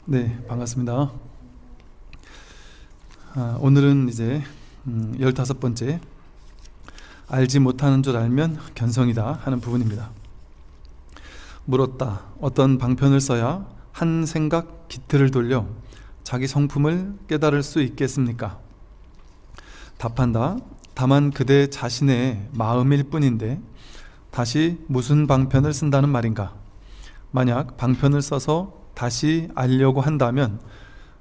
네, 반갑습니다. 오늘은 이제 15번째 알지 못하는 줄 알면 견성이다 하는 부분입니다. 물었다. 어떤 방편을 써야 한 생각 기틀을 돌려 자기 성품을 깨달을 수 있겠습니까? 답한다. 다만 그대 자신의 마음일 뿐인데 다시 무슨 방편을 쓴다는 말인가? 만약 방편을 써서 다시 알려고 한다면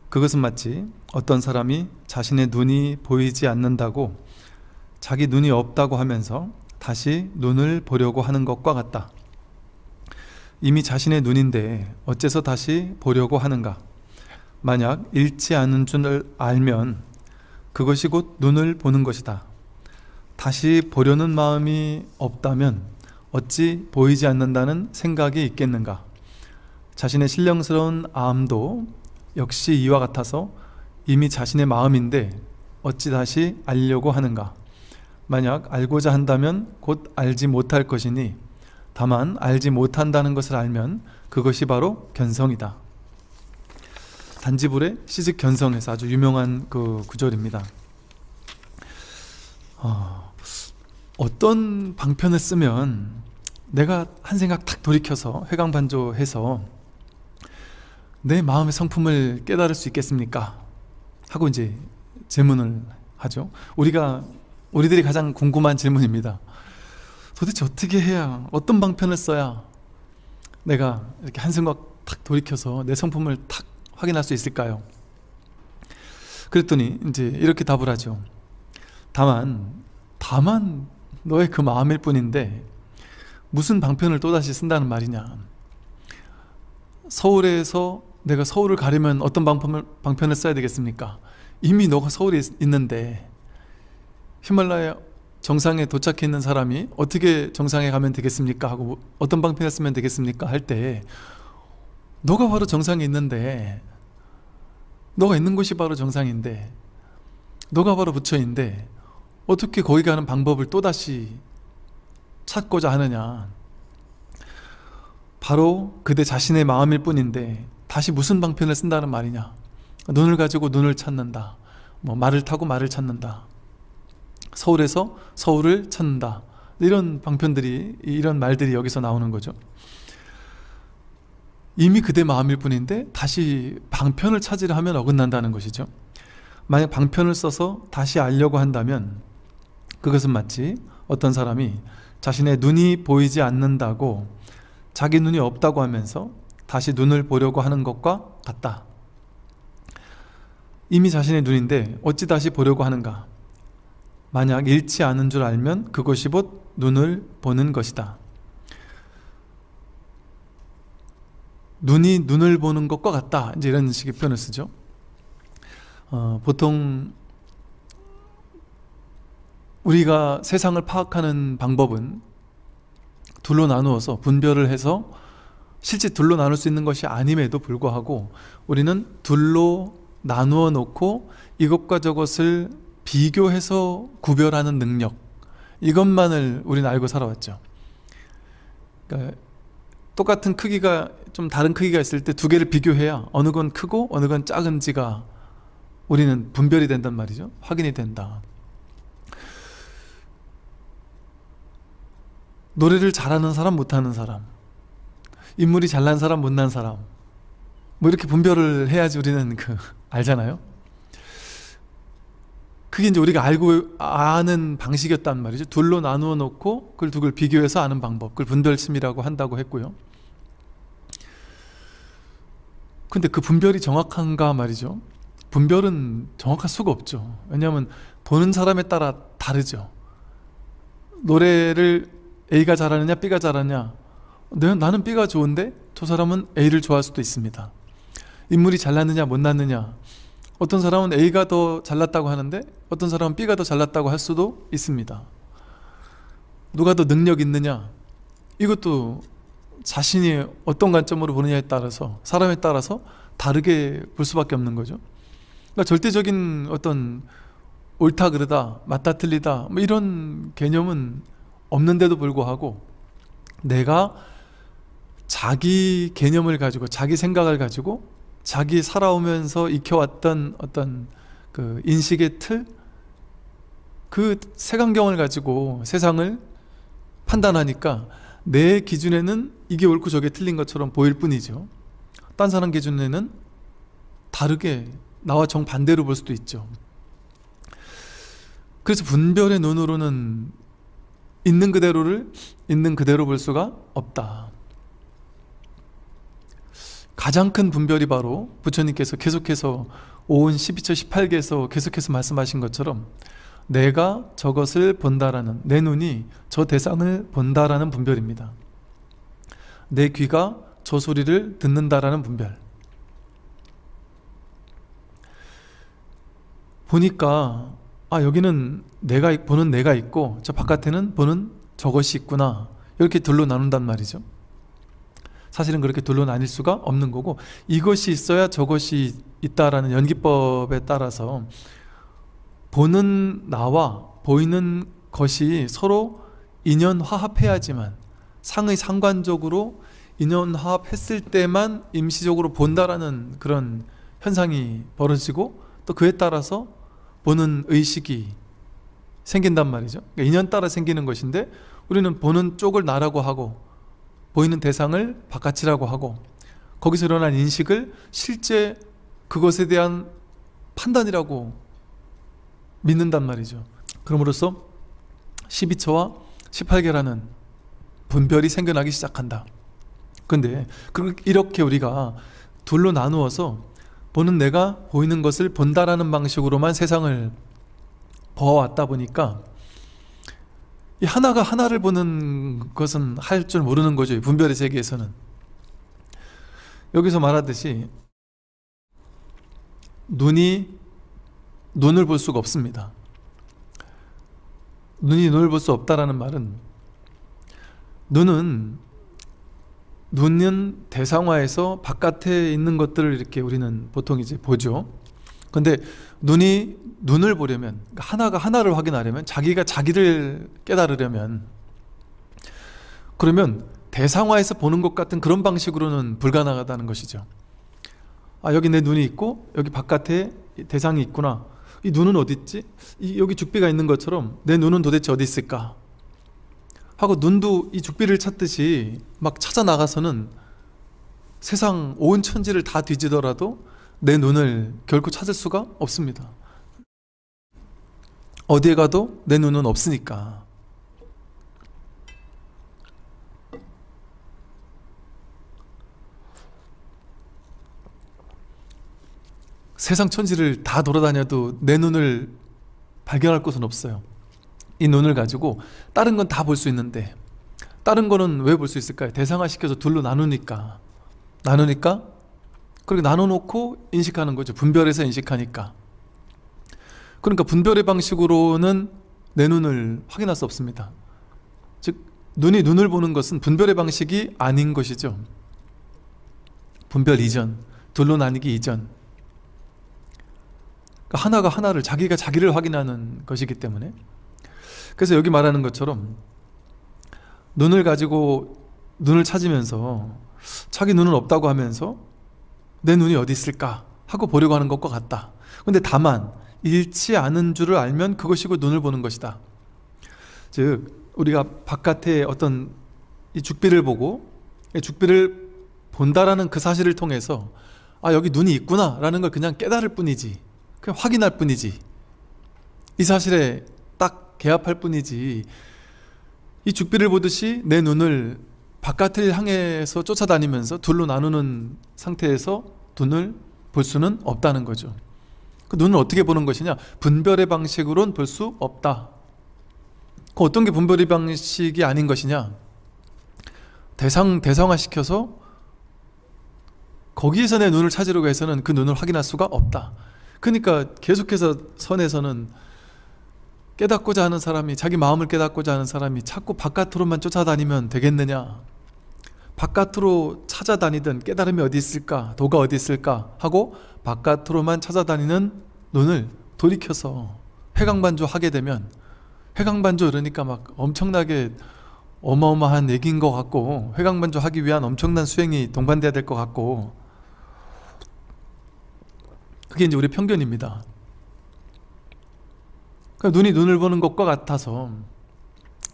그것은 마치 어떤 사람이 자신의 눈이 보이지 않는다고 자기 눈이 없다고 하면서 다시 눈을 보려고 하는 것과 같다. 이미 자신의 눈인데 어째서 다시 보려고 하는가? 만약 잃지 않은 줄 알면 그것이 곧 눈을 보는 것이다. 다시 보려는 마음이 없다면 어찌 보이지 않는다는 생각이 있겠는가? 자신의 신령스러운 암도 역시 이와 같아서 이미 자신의 마음인데 어찌 다시 알려고 하는가? 만약 알고자 한다면 곧 알지 못할 것이니 다만 알지 못한다는 것을 알면 그것이 바로 견성이다. 단지불의 시즉견성에서 아주 유명한 그 구절입니다. 어떤 방편을 쓰면 내가 한 생각 탁 돌이켜서 회광반조해서 내 마음의 성품을 깨달을 수 있겠습니까? 하고 이제 질문을 하죠. 우리들이 가장 궁금한 질문입니다. 도대체 어떻게 해야, 어떤 방편을 써야 내가 이렇게 한 생각 탁 돌이켜서 내 성품을 탁 확인할 수 있을까요? 그랬더니 이제 이렇게 답을 하죠. 다만 너의 그 마음일 뿐인데 무슨 방편을 또다시 쓴다는 말이냐? 서울에서 내가 서울을 가려면 어떤 방편을 써야 되겠습니까? 이미 너가 서울에 있는데 히말라야 정상에 도착해 있는 사람이 어떻게 정상에 가면 되겠습니까? 하고 어떤 방편을 쓰면 되겠습니까? 할 때 너가 바로 정상에 있는데, 너가 있는 곳이 바로 정상인데, 너가 바로 부처인데 어떻게 거기 가는 방법을 또다시 찾고자 하느냐? 바로 그대 자신의 마음일 뿐인데 다시 무슨 방편을 쓴다는 말이냐? 눈을 가지고 눈을 찾는다, 말을 타고 말을 찾는다, 서울에서 서울을 찾는다, 이런 방편들이, 이런 말들이 여기서 나오는 거죠. 이미 그대 마음일 뿐인데 다시 방편을 찾으려 하면 어긋난다는 것이죠. 만약 방편을 써서 다시 알려고 한다면 그것은 마치 어떤 사람이 자신의 눈이 보이지 않는다고 자기 눈이 없다고 하면서 다시 눈을 보려고 하는 것과 같다. 이미 자신의 눈인데 어찌 다시 보려고 하는가? 만약 잃지 않은 줄 알면 그것이 곧 눈을 보는 것이다. 눈이 눈을 보는 것과 같다, 이제 이런 식의 표현을 쓰죠. 보통 우리가 세상을 파악하는 방법은 둘로 나누어서 분별을 해서 실제 둘로 나눌 수 있는 것이 아님에도 불구하고 우리는 둘로 나누어 놓고 이것과 저것을 비교해서 구별하는 능력, 이것만을 우리는 알고 살아왔죠. 그러니까 똑같은 크기가 좀 다른 크기가 있을 때 두 개를 비교해야 어느 건 크고 어느 건 작은지가 우리는 분별이 된단 말이죠. 확인이 된다. 노래를 잘하는 사람, 못하는 사람, 인물이 잘난 사람, 못난 사람, 이렇게 분별을 해야지 우리는 알잖아요. 그게 이제 우리가 아는 방식이었단 말이죠. 둘로 나누어 놓고 그걸 두 개를 비교해서 아는 방법, 그걸 분별심이라고 한다고 했고요. 근데 그 분별이 정확한가 말이죠. 분별은 정확할 수가 없죠. 왜냐하면 보는 사람에 따라 다르죠. 노래를 A가 잘하느냐 B가 잘하느냐, 나는 B가 좋은데 저 사람은 A를 좋아할 수도 있습니다. 인물이 잘났느냐 못났느냐, 어떤 사람은 A가 더 잘났다고 하는데 어떤 사람은 B가 더 잘났다고 할 수도 있습니다. 누가 더 능력 있느냐, 이것도 자신이 어떤 관점으로 보느냐에 따라서, 사람에 따라서 다르게 볼 수밖에 없는 거죠. 그러니까 절대적인 어떤 옳다 그르다, 맞다 틀리다 이런 개념은 없는데도 불구하고 내가 자기 개념을 가지고, 자기 생각을 가지고 자기 살아오면서 익혀왔던 어떤 그 인식의 틀, 그 색안경을 가지고 세상을 판단하니까 내 기준에는 이게 옳고 저게 틀린 것처럼 보일 뿐이죠. 딴 사람 기준에는 다르게 나와 정반대로 볼 수도 있죠. 그래서 분별의 눈으로는 있는 그대로를 있는 그대로 볼 수가 없다. 가장 큰 분별이 바로 부처님께서 계속해서 오은 12처 18개에서 계속해서 말씀하신 것처럼 내가 저것을 본다라는, 내 눈이 저 대상을 본다라는 분별입니다. 내 귀가 저 소리를 듣는다라는 분별. 보니까 여기는 보는 내가 있고 저 바깥에는 보는 저것이 있구나, 이렇게 둘로 나눈단 말이죠. 사실은 그렇게 둘로 나뉠 수가 없는 거고, 이것이 있어야 저것이 있다라는 연기법에 따라서 보는 나와 보이는 것이 서로 인연화합해야지만, 상의 상관적으로 인연화합했을 때만 임시적으로 본다라는 그런 현상이 벌어지고, 또 그에 따라서 보는 의식이 생긴단 말이죠. 그러니까 인연 따라 생기는 것인데, 우리는 보는 쪽을 나라고 하고 보이는 대상을 바깥이라고 하고, 거기서 일어난 인식을 실제 그것에 대한 판단이라고 믿는단 말이죠. 그럼으로써 12처와 18개라는 분별이 생겨나기 시작한다. 근데 이렇게 우리가 둘로 나누어서 보는 내가 보이는 것을 본다라는 방식으로만 세상을 보아왔다 보니까 이 하나가 하나를 보는 것은 할 줄 모르는 거죠. 분별의 세계에서는. 여기서 말하듯이 눈이 눈을 볼 수가 없습니다. 눈이 눈을 볼 수 없다라는 말은, 눈은 대상화해서 바깥에 있는 것들을 이렇게 우리는 보통 이제 보죠. 근데 눈이 눈을 보려면, 하나가 하나를 확인하려면, 자기가 자기를 깨달으려면, 그러면 대상화해서 보는 것 같은 그런 방식으로는 불가능하다는 것이죠. 여기 내 눈이 있고 여기 바깥에 대상이 있구나. 이 눈은 어디 있지? 여기 죽비가 있는 것처럼 내 눈은 도대체 어디 있을까? 하고 눈도 이 죽비를 찾듯이 막 찾아 나가서는 세상 온 천지를 다 뒤지더라도 내 눈을 결코 찾을 수가 없습니다. 어디에 가도 내 눈은 없으니까. 세상 천지를 다 돌아다녀도 내 눈을 발견할 곳은 없어요. 이 눈을 가지고 다른 건 다 볼 수 있는데, 다른 거는 왜 볼 수 있을까요? 대상화시켜서 둘로 나누니까 그렇게 나눠놓고 인식하는 거죠. 분별해서 인식하니까. 그러니까 분별의 방식으로는 내 눈을 확인할 수 없습니다. 즉 눈이 눈을 보는 것은 분별의 방식이 아닌 것이죠. 분별 이전, 둘로 나뉘기 이전. 그러니까 하나가 하나를, 자기가 자기를 확인하는 것이기 때문에. 그래서 여기 말하는 것처럼 눈을 가지고 눈을 찾으면서 자기 눈은 없다고 하면서 내 눈이 어디 있을까 하고 보려고 하는 것과 같다. 근데 다만 잃지 않은 줄을 알면 그것이고 눈을 보는 것이다. 즉 우리가 바깥에 어떤 이 죽비를 보고 이 죽비를 본다라는 그 사실을 통해서 여기 눈이 있구나 라는 걸 그냥 깨달을 뿐이지, 그냥 확인할 뿐이지, 이 사실에 딱 개합할 뿐이지, 이 죽비를 보듯이 내 눈을 바깥을 향해서 쫓아다니면서 둘로 나누는 상태에서 눈을 볼 수는 없다는 거죠. 그 눈을 어떻게 보는 것이냐? 분별의 방식으로는 볼 수 없다. 그 어떤 게 분별의 방식이 아닌 것이냐? 대상화시켜서 거기에서 내 눈을 찾으려고 해서는 그 눈을 확인할 수가 없다. 그러니까 계속해서 선에서는 깨닫고자 하는 사람이, 자기 마음을 깨닫고자 하는 사람이 자꾸 바깥으로만 쫓아다니면 되겠느냐? 바깥으로 찾아다니든 깨달음이 어디 있을까, 도가 어디 있을까 하고 바깥으로만 찾아다니는 눈을 돌이켜서 회광반조하게 되면, 회광반조 그러니까 막 엄청나게 어마어마한 얘기인 것 같고, 회광반조하기 위한 엄청난 수행이 동반돼야 될 것 같고, 그게 이제 우리 편견입니다. 그러니까 눈이 눈을 보는 것과 같아서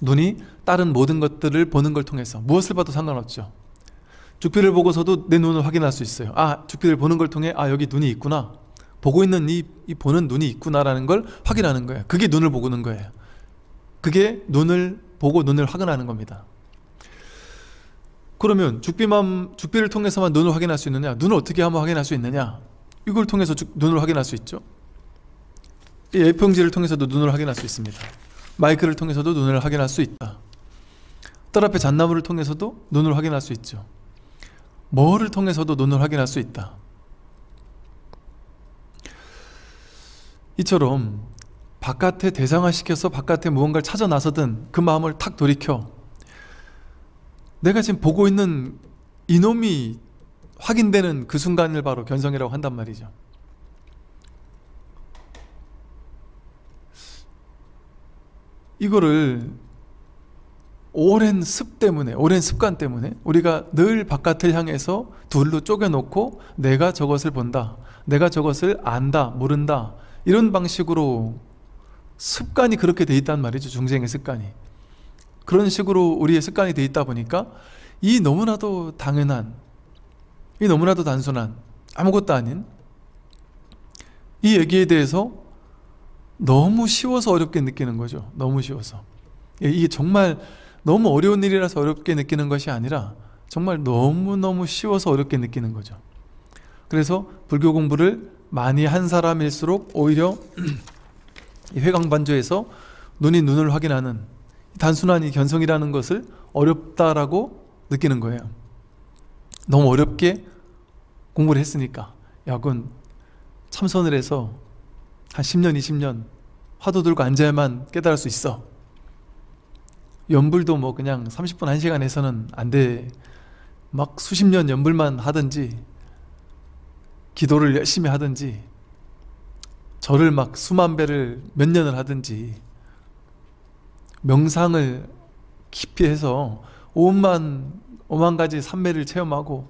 눈이 다른 모든 것들을 보는 걸 통해서 무엇을 봐도 상관없죠. 죽비를 보고서도 내 눈을 확인할 수 있어요. 아, 죽비를 보는 걸 통해 아, 여기 눈이 있구나. 보고 있는 이 보는 눈이 있구나라는 걸 확인하는 거예요. 그게 눈을 보는 거예요. 그게 눈을 보고 눈을 확인하는 겁니다. 그러면 죽비를 통해서만 눈을 확인할 수 있느냐? 눈을 어떻게 하면 확인할 수 있느냐? 이걸 통해서 눈을 확인할 수 있죠. 이 A4용지를 통해서도 눈을 확인할 수 있습니다. 마이크를 통해서도 눈을 확인할 수 있다. 뜰 앞에 잣나무를 통해서도 눈을 확인할 수 있죠. 뭐를 통해서도 눈을 확인할 수 있다. 이처럼 바깥에 대상화시켜서 바깥에 무언가를 찾아 나서든 그 마음을 탁 돌이켜 내가 지금 보고 있는 이놈이 확인되는 그 순간을 바로 견성이라고 한단 말이죠. 이거를 오랜 습관 때문에 우리가 늘 바깥을 향해서 둘로 쪼개놓고 내가 저것을 본다, 내가 저것을 안다, 모른다, 이런 방식으로 습관이 그렇게 돼 있단 말이죠. 중생의 습관이. 그런 식으로 우리의 습관이 돼 있다 보니까 이 너무나도 당연한, 이 너무나도 단순한, 아무것도 아닌 이 얘기에 대해서 너무 쉬워서 어렵게 느끼는 거죠. 너무 쉬워서. 이게 정말 너무 어려운 일이라서 어렵게 느끼는 것이 아니라 정말 너무너무 쉬워서 어렵게 느끼는 거죠. 그래서 불교 공부를 많이 한 사람일수록 오히려 회광반조에서 눈이 눈을 확인하는 단순한 이 견성이라는 것을 어렵다라고 느끼는 거예요. 너무 어렵게 공부를 했으니까. 야, 그건 참선을 해서 한 10년, 20년 화두 들고 앉아야만 깨달을 수 있어. 연불도 뭐 그냥 30분, 1시간 해서는 안 돼. 막 수십 년 연불만 하든지 기도를 열심히 하든지 절을 막 수만 배를 몇 년을 하든지 명상을 깊이 해서 오만 가지 산매를 체험하고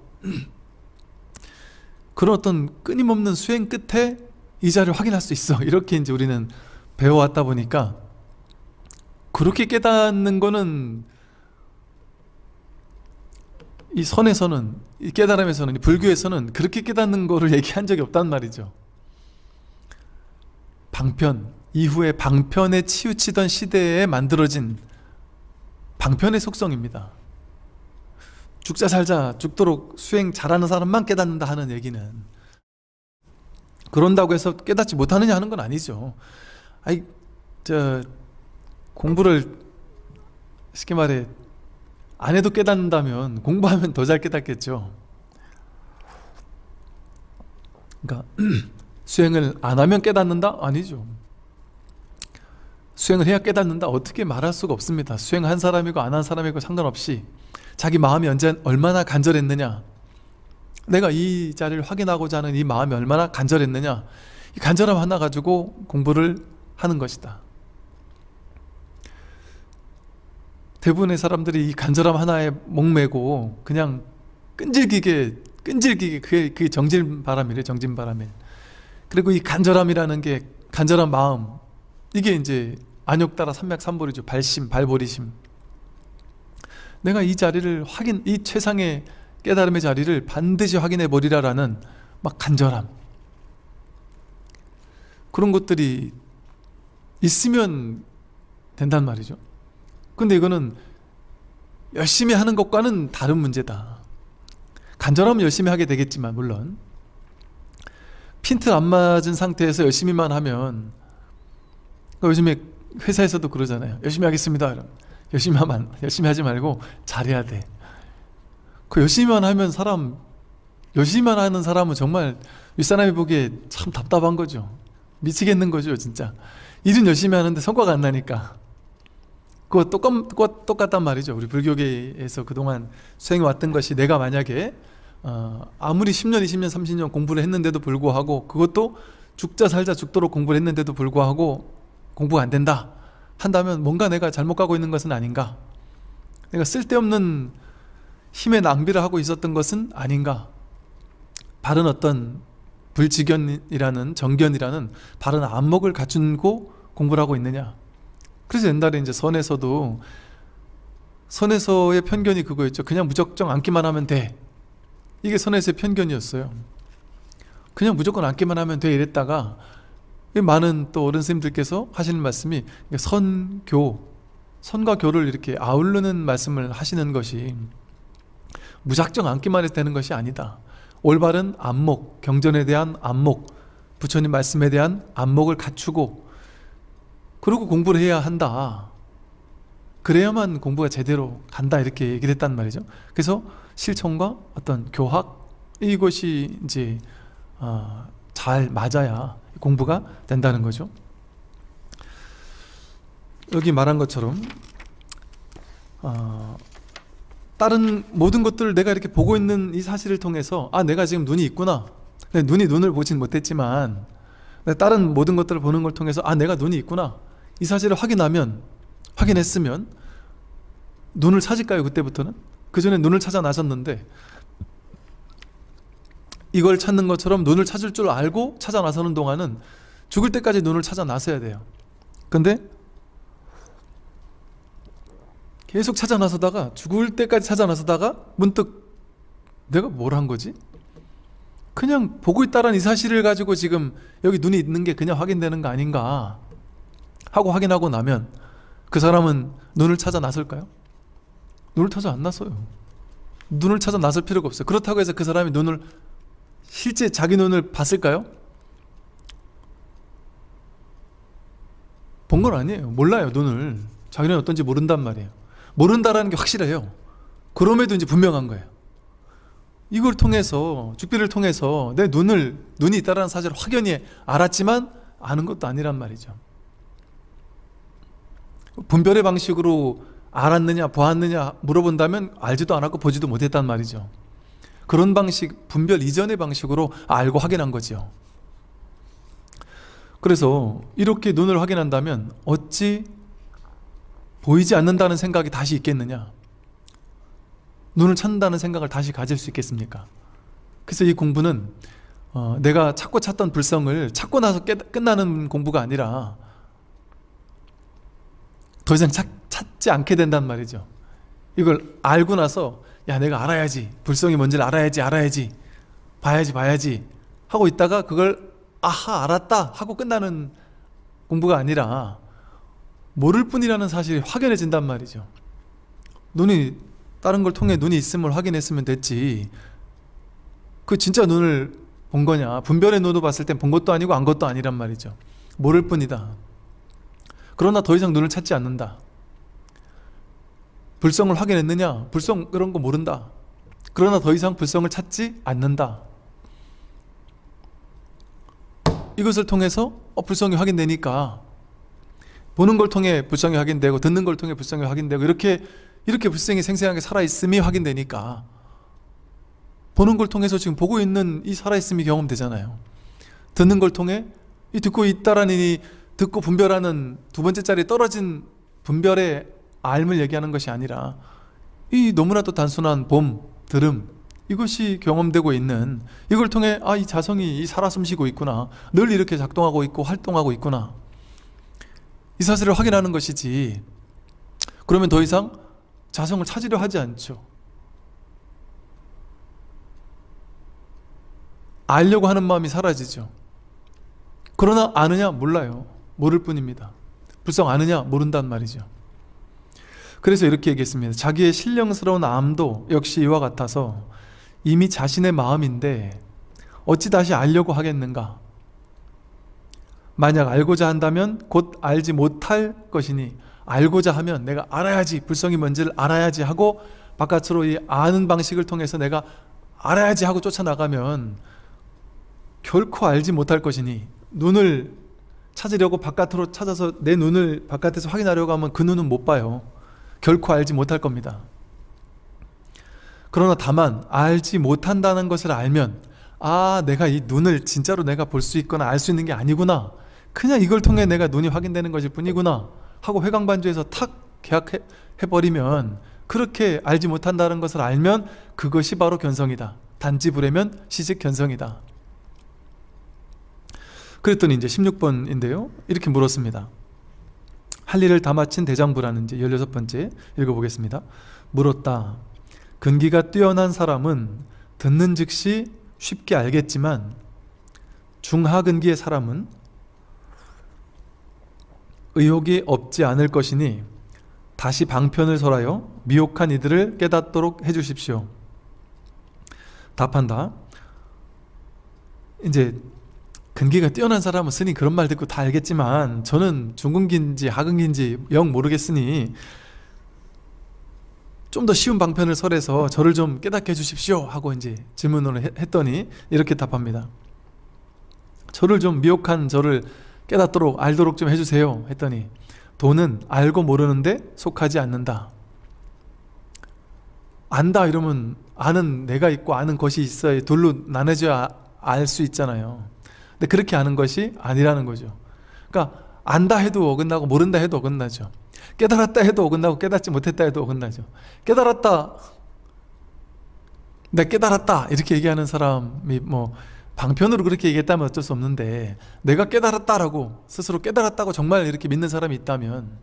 그런 어떤 끊임없는 수행 끝에 이 자리를 확인할 수 있어. 이렇게 이제 우리는 배워왔다 보니까 그렇게 깨닫는 거는 이 선에서는, 이 깨달음에서는, 이 불교에서는 그렇게 깨닫는 거를 얘기한 적이 없단 말이죠. 방편, 이후에 방편에 치우치던 시대에 만들어진 방편의 속성입니다. 죽자 살자 죽도록 수행 잘하는 사람만 깨닫는다 하는 얘기는 그런다고 해서 깨닫지 못하느냐 하는 건 아니죠. 아이, 공부를 쉽게 말해 안 해도 깨닫는다면 공부하면 더 잘 깨닫겠죠. 그러니까 수행을 안 하면 깨닫는다? 아니죠. 수행을 해야 깨닫는다? 어떻게 말할 수가 없습니다. 수행한 사람이고 안 한 사람이고 상관없이 자기 마음이 언제 얼마나 간절했느냐, 내가 이 자리를 확인하고자 하는 이 마음이 얼마나 간절했느냐, 이 간절함 하나 가지고 공부를 하는 것이다. 대부분의 사람들이 이 간절함 하나에 목매고 그냥 끈질기게 그게 정진바람이래. 정진바람일. 그리고 이 간절함이라는 게, 간절한 마음, 이게 이제 안욕따라 삼맥삼보리죠. 발심발보리심. 내가 이 자리를 이 최상의 깨달음의 자리를 반드시 확인해 버리라라는 막 간절함, 그런 것들이 있으면 된단 말이죠. 근데 이거는 열심히 하는 것과는 다른 문제다. 간절하면 열심히 하게 되겠지만, 물론 핀트 안 맞은 상태에서 열심히만 하면, 요즘에 회사에서도 그러잖아요. 열심히 하겠습니다. 열심히 하지 말고 잘해야 돼. 그 열심히만 하면 열심히만 하는 사람은 정말 윗사람이 보기에 참 답답한 거죠. 미치겠는 거죠, 진짜. 일은 열심히 하는데 성과가 안 나니까. 그거 똑같단 말이죠. 우리 불교계에서 그동안 수행해왔던 것이, 내가 만약에 아무리 10년, 20년, 30년 공부를 했는데도 불구하고, 그것도 죽자 살자 죽도록 공부를 했는데도 불구하고 공부가 안 된다 한다면 뭔가 내가 잘못 가고 있는 것은 아닌가, 내가 쓸데없는 힘의 낭비를 하고 있었던 것은 아닌가, 바른 어떤 불직견이라는 정견이라는 바른 안목을 갖추고 공부를 하고 있느냐. 그래서 옛날에 이제 선에서의 편견이 그거였죠. 그냥 무작정 앉기만 하면 돼. 이게 선에서의 편견이었어요. 그냥 무조건 앉기만 하면 돼 이랬다가 많은 또 어른 스님들께서 하시는 말씀이 선과 교를 이렇게 아우르는 말씀을 하시는 것이 무작정 앉기만 해서 되는 것이 아니다. 올바른 안목, 경전에 대한 안목, 부처님 말씀에 대한 안목을 갖추고 그러고 공부를 해야 한다. 그래야만 공부가 제대로 간다 이렇게 얘기를 했단 말이죠. 그래서 실천과 어떤 교학 이것이 이제 잘 맞아야 공부가 된다는 거죠. 여기 말한 것처럼 다른 모든 것들을 내가 이렇게 보고 있는 이 사실을 통해서 내가 지금 눈이 있구나. 눈을 보진 못했지만 다른 모든 것들을 보는 걸 통해서 내가 눈이 있구나. 이 사실을 확인했으면 눈을 찾을까요? 그때부터는? 그 전에 눈을 찾아 나섰는데 이걸 찾는 것처럼 눈을 찾을 줄 알고 찾아 나서는 동안은 죽을 때까지 눈을 찾아 나서야 돼요. 근데 계속 찾아 나서다가 죽을 때까지 찾아 나서다가 문득 내가 뭘 한 거지? 그냥 보고 있다라는 이 사실을 가지고 지금 여기 눈이 있는 게 그냥 확인되는 거 아닌가 하고 확인하고 나면 그 사람은 눈을 찾아 나설까요? 눈을 찾아 안 나서요. 눈을 찾아 나설 필요가 없어요. 그렇다고 해서 그 사람이 실제 자기 눈을 봤을까요? 본 건 아니에요. 몰라요. 눈을. 자기 눈이 어떤지 모른단 말이에요. 모른다라는 게 확실해요. 그럼에도 이제 분명한 거예요. 이걸 통해서, 죽비를 통해서 내 눈이 있다라는 사실을 확연히 알았지만 아는 것도 아니란 말이죠. 분별의 방식으로 알았느냐 보았느냐 물어본다면 알지도 않았고 보지도 못했단 말이죠. 그런 방식, 분별 이전의 방식으로 알고 확인한 거죠. 그래서 이렇게 눈을 확인한다면 어찌 보이지 않는다는 생각이 다시 있겠느냐, 눈을 찾는다는 생각을 다시 가질 수 있겠습니까? 그래서 이 공부는 내가 찾던 불성을 찾고 나서 끝나는 공부가 아니라 더 이상 찾지 않게 된단 말이죠. 이걸 알고 나서 내가 알아야지, 불성이 뭔지를 알아야지 봐야지 하고 있다가 그걸 알았다 하고 끝나는 공부가 아니라 모를 뿐이라는 사실이 확연해진단 말이죠. 다른 걸 통해 눈이 있음을 확인했으면 됐지, 그 진짜 눈을 본 거냐, 분별의 눈으로 봤을 땐 본 것도 아니고 안 것도 아니란 말이죠. 모를 뿐이다. 그러나 더 이상 눈을 찾지 않는다. 불성을 확인했느냐? 불성 그런 거 모른다. 그러나 더 이상 불성을 찾지 않는다. 이것을 통해서 불성이 확인되니까 보는 걸 통해 불성이 확인되고 듣는 걸 통해 불성이 확인되고 이렇게 불성이 생생하게 살아있음이 확인되니까 보는 걸 통해서 지금 보고 있는 이 살아있음이 경험되잖아요. 듣는 걸 통해 이 듣고 있다라는 이 듣고 분별하는 두 번째 자리에 떨어진 분별의 알을 얘기하는 것이 아니라 이 너무나도 단순한 봄, 들음 이것이 경험되고 있는, 이걸 통해 이 자성이 살아 숨쉬고 있구나, 늘 이렇게 작동하고 있고 활동하고 있구나, 이 사실을 확인하는 것이지. 그러면 더 이상 자성을 찾으려 하지 않죠. 알려고 하는 마음이 사라지죠. 그러나 아느냐? 몰라요. 모를 뿐입니다. 불성 아느냐? 모른단 말이죠. 그래서 이렇게 얘기했습니다. 자기의 신령스러운 암도 역시 이와 같아서 이미 자신의 마음인데 어찌 다시 알려고 하겠는가? 만약 알고자 한다면 곧 알지 못할 것이니, 알고자 하면 내가 알아야지, 불성이 뭔지를 알아야지 하고 바깥으로 이 아는 방식을 통해서 내가 알아야지 하고 쫓아나가면 결코 알지 못할 것이니, 눈을 찾으려고 바깥으로 찾아서 내 눈을 바깥에서 확인하려고 하면 그 눈은 못 봐요. 결코 알지 못할 겁니다. 그러나 다만 알지 못한다는 것을 알면 내가 이 눈을 진짜로 내가 볼 수 있거나 알 수 있는 게 아니구나, 그냥 이걸 통해 내가 눈이 확인되는 것일 뿐이구나 하고 회광반주에서 탁 계약해버리면, 그렇게 알지 못한다는 것을 알면 그것이 바로 견성이다. 단지 불해면 시직 견성이다. 그랬더니 이제 16번인데요. 이렇게 물었습니다. 할 일을 다 마친 대장부라는 이제 16번째 읽어보겠습니다. 물었다. 근기가 뛰어난 사람은 듣는 즉시 쉽게 알겠지만 중하근기의 사람은 의혹이 없지 않을 것이니 다시 방편을 설하여 미혹한 이들을 깨닫도록 해주십시오. 답한다. 이제 근기가 뛰어난 사람은 스님 그런 말 듣고 다 알겠지만 저는 중근기인지 하근기인지 영 모르겠으니 좀 더 쉬운 방편을 설해서 저를 좀 깨닫게 해주십시오 하고 이제 질문을 했더니 이렇게 답합니다. 저를 좀 미혹한 저를 깨닫도록 알도록 좀 해주세요 했더니 도는 알고 모르는데 속하지 않는다. 안다 이러면 아는 내가 있고 아는 것이 있어야 둘로 나눠져야 알 수 있잖아요. 근데 그렇게 아는 것이 아니라는 거죠. 그러니까 안다 해도 어긋나고 모른다 해도 어긋나죠. 깨달았다 해도 어긋나고 깨닫지 못했다 해도 어긋나죠. 깨달았다, 내가 깨달았다 이렇게 얘기하는 사람이 뭐 방편으로 그렇게 얘기했다면 어쩔 수 없는데 내가 깨달았다라고 스스로 깨달았다고 정말 이렇게 믿는 사람이 있다면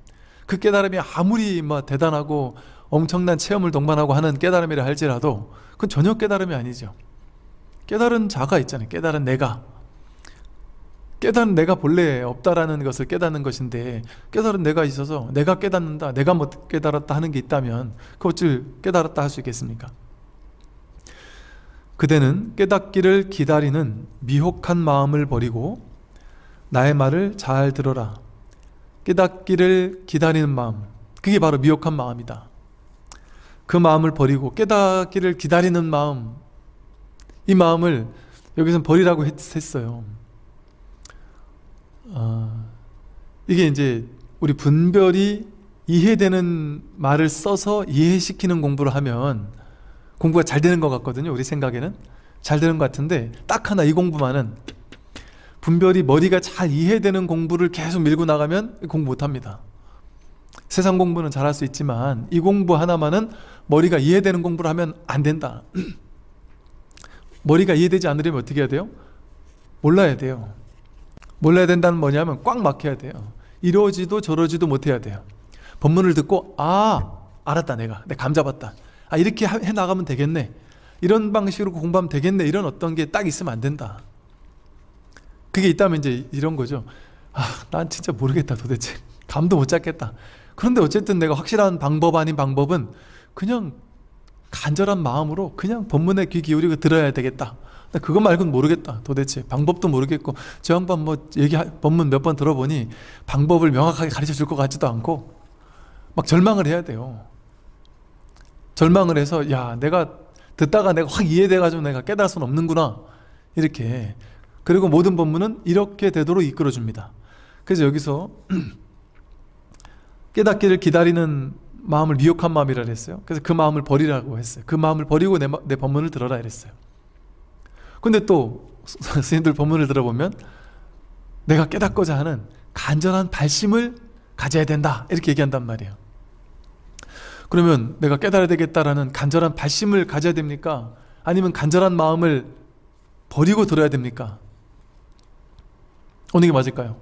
그 깨달음이 아무리 뭐 대단하고 엄청난 체험을 동반하고 하는 깨달음이라 할지라도 그건 전혀 깨달음이 아니죠. 깨달은 자가 있잖아요. 깨달은 내가. 깨달은 내가 본래 없다라는 것을 깨닫는 것인데 깨달은 내가 있어서 내가 깨닫는다, 내가 뭐 깨달았다 하는 게 있다면 그 어찌 깨달았다 할 수 있겠습니까? 그대는 깨닫기를 기다리는 미혹한 마음을 버리고 나의 말을 잘 들어라. 깨닫기를 기다리는 마음, 그게 바로 미혹한 마음이다. 그 마음을 버리고 깨닫기를 기다리는 마음, 이 마음을 여기서는 버리라고 했어요. 이게 이제 우리 분별이 이해되는 말을 써서 이해시키는 공부를 하면 공부가 잘 되는 것 같거든요. 우리 생각에는 잘 되는 것 같은데 딱 하나 이 공부만은 분별이 머리가 잘 이해되는 공부를 계속 밀고 나가면 공부 못합니다. 세상 공부는 잘할 수 있지만 이 공부 하나만은 머리가 이해되는 공부를 하면 안 된다. 머리가 이해되지 않으려면 어떻게 해야 돼요? 몰라야 돼요. 몰라야 된다는 뭐냐면 꽉 막혀야 돼요. 이러지도 저러지도 못해야 돼요. 법문을 듣고 알았다, 내가 감 잡았다, 이렇게 해나가면 되겠네, 이런 방식으로 공부하면 되겠네, 이런 어떤 게 딱 있으면 안 된다. 그게 있다면 이제 이런 거죠. 난 진짜 모르겠다, 도대체 감도 못 잡겠다. 그런데 어쨌든 내가 확실한 방법 아닌 방법은 그냥 간절한 마음으로 그냥 법문에 귀 기울이고 들어야 되겠다. 그것 말고는 모르겠다. 도대체 방법도 모르겠고 저 양반 뭐 법문 몇 번 들어보니 방법을 명확하게 가르쳐 줄 것 같지도 않고 막 절망을 해야 돼요. 절망을 해서 야, 내가 듣다가 내가 확 이해돼가지고 내가 깨달을 수는 없는구나, 이렇게. 그리고 모든 법문은 이렇게 되도록 이끌어줍니다. 그래서 여기서 깨닫기를 기다리는 마음을 미혹한 마음이라 그랬어요. 그래서 그 마음을 버리라고 했어요. 그 마음을 버리고 내 법문을 들어라 이랬어요. 근데 또 스님들 법문을 들어보면 내가 깨닫고자 하는 간절한 발심을 가져야 된다, 이렇게 얘기한단 말이에요. 그러면 내가 깨달아야 되겠다라는 간절한 발심을 가져야 됩니까? 아니면 간절한 마음을 버리고 들어야 됩니까? 어느 게 맞을까요?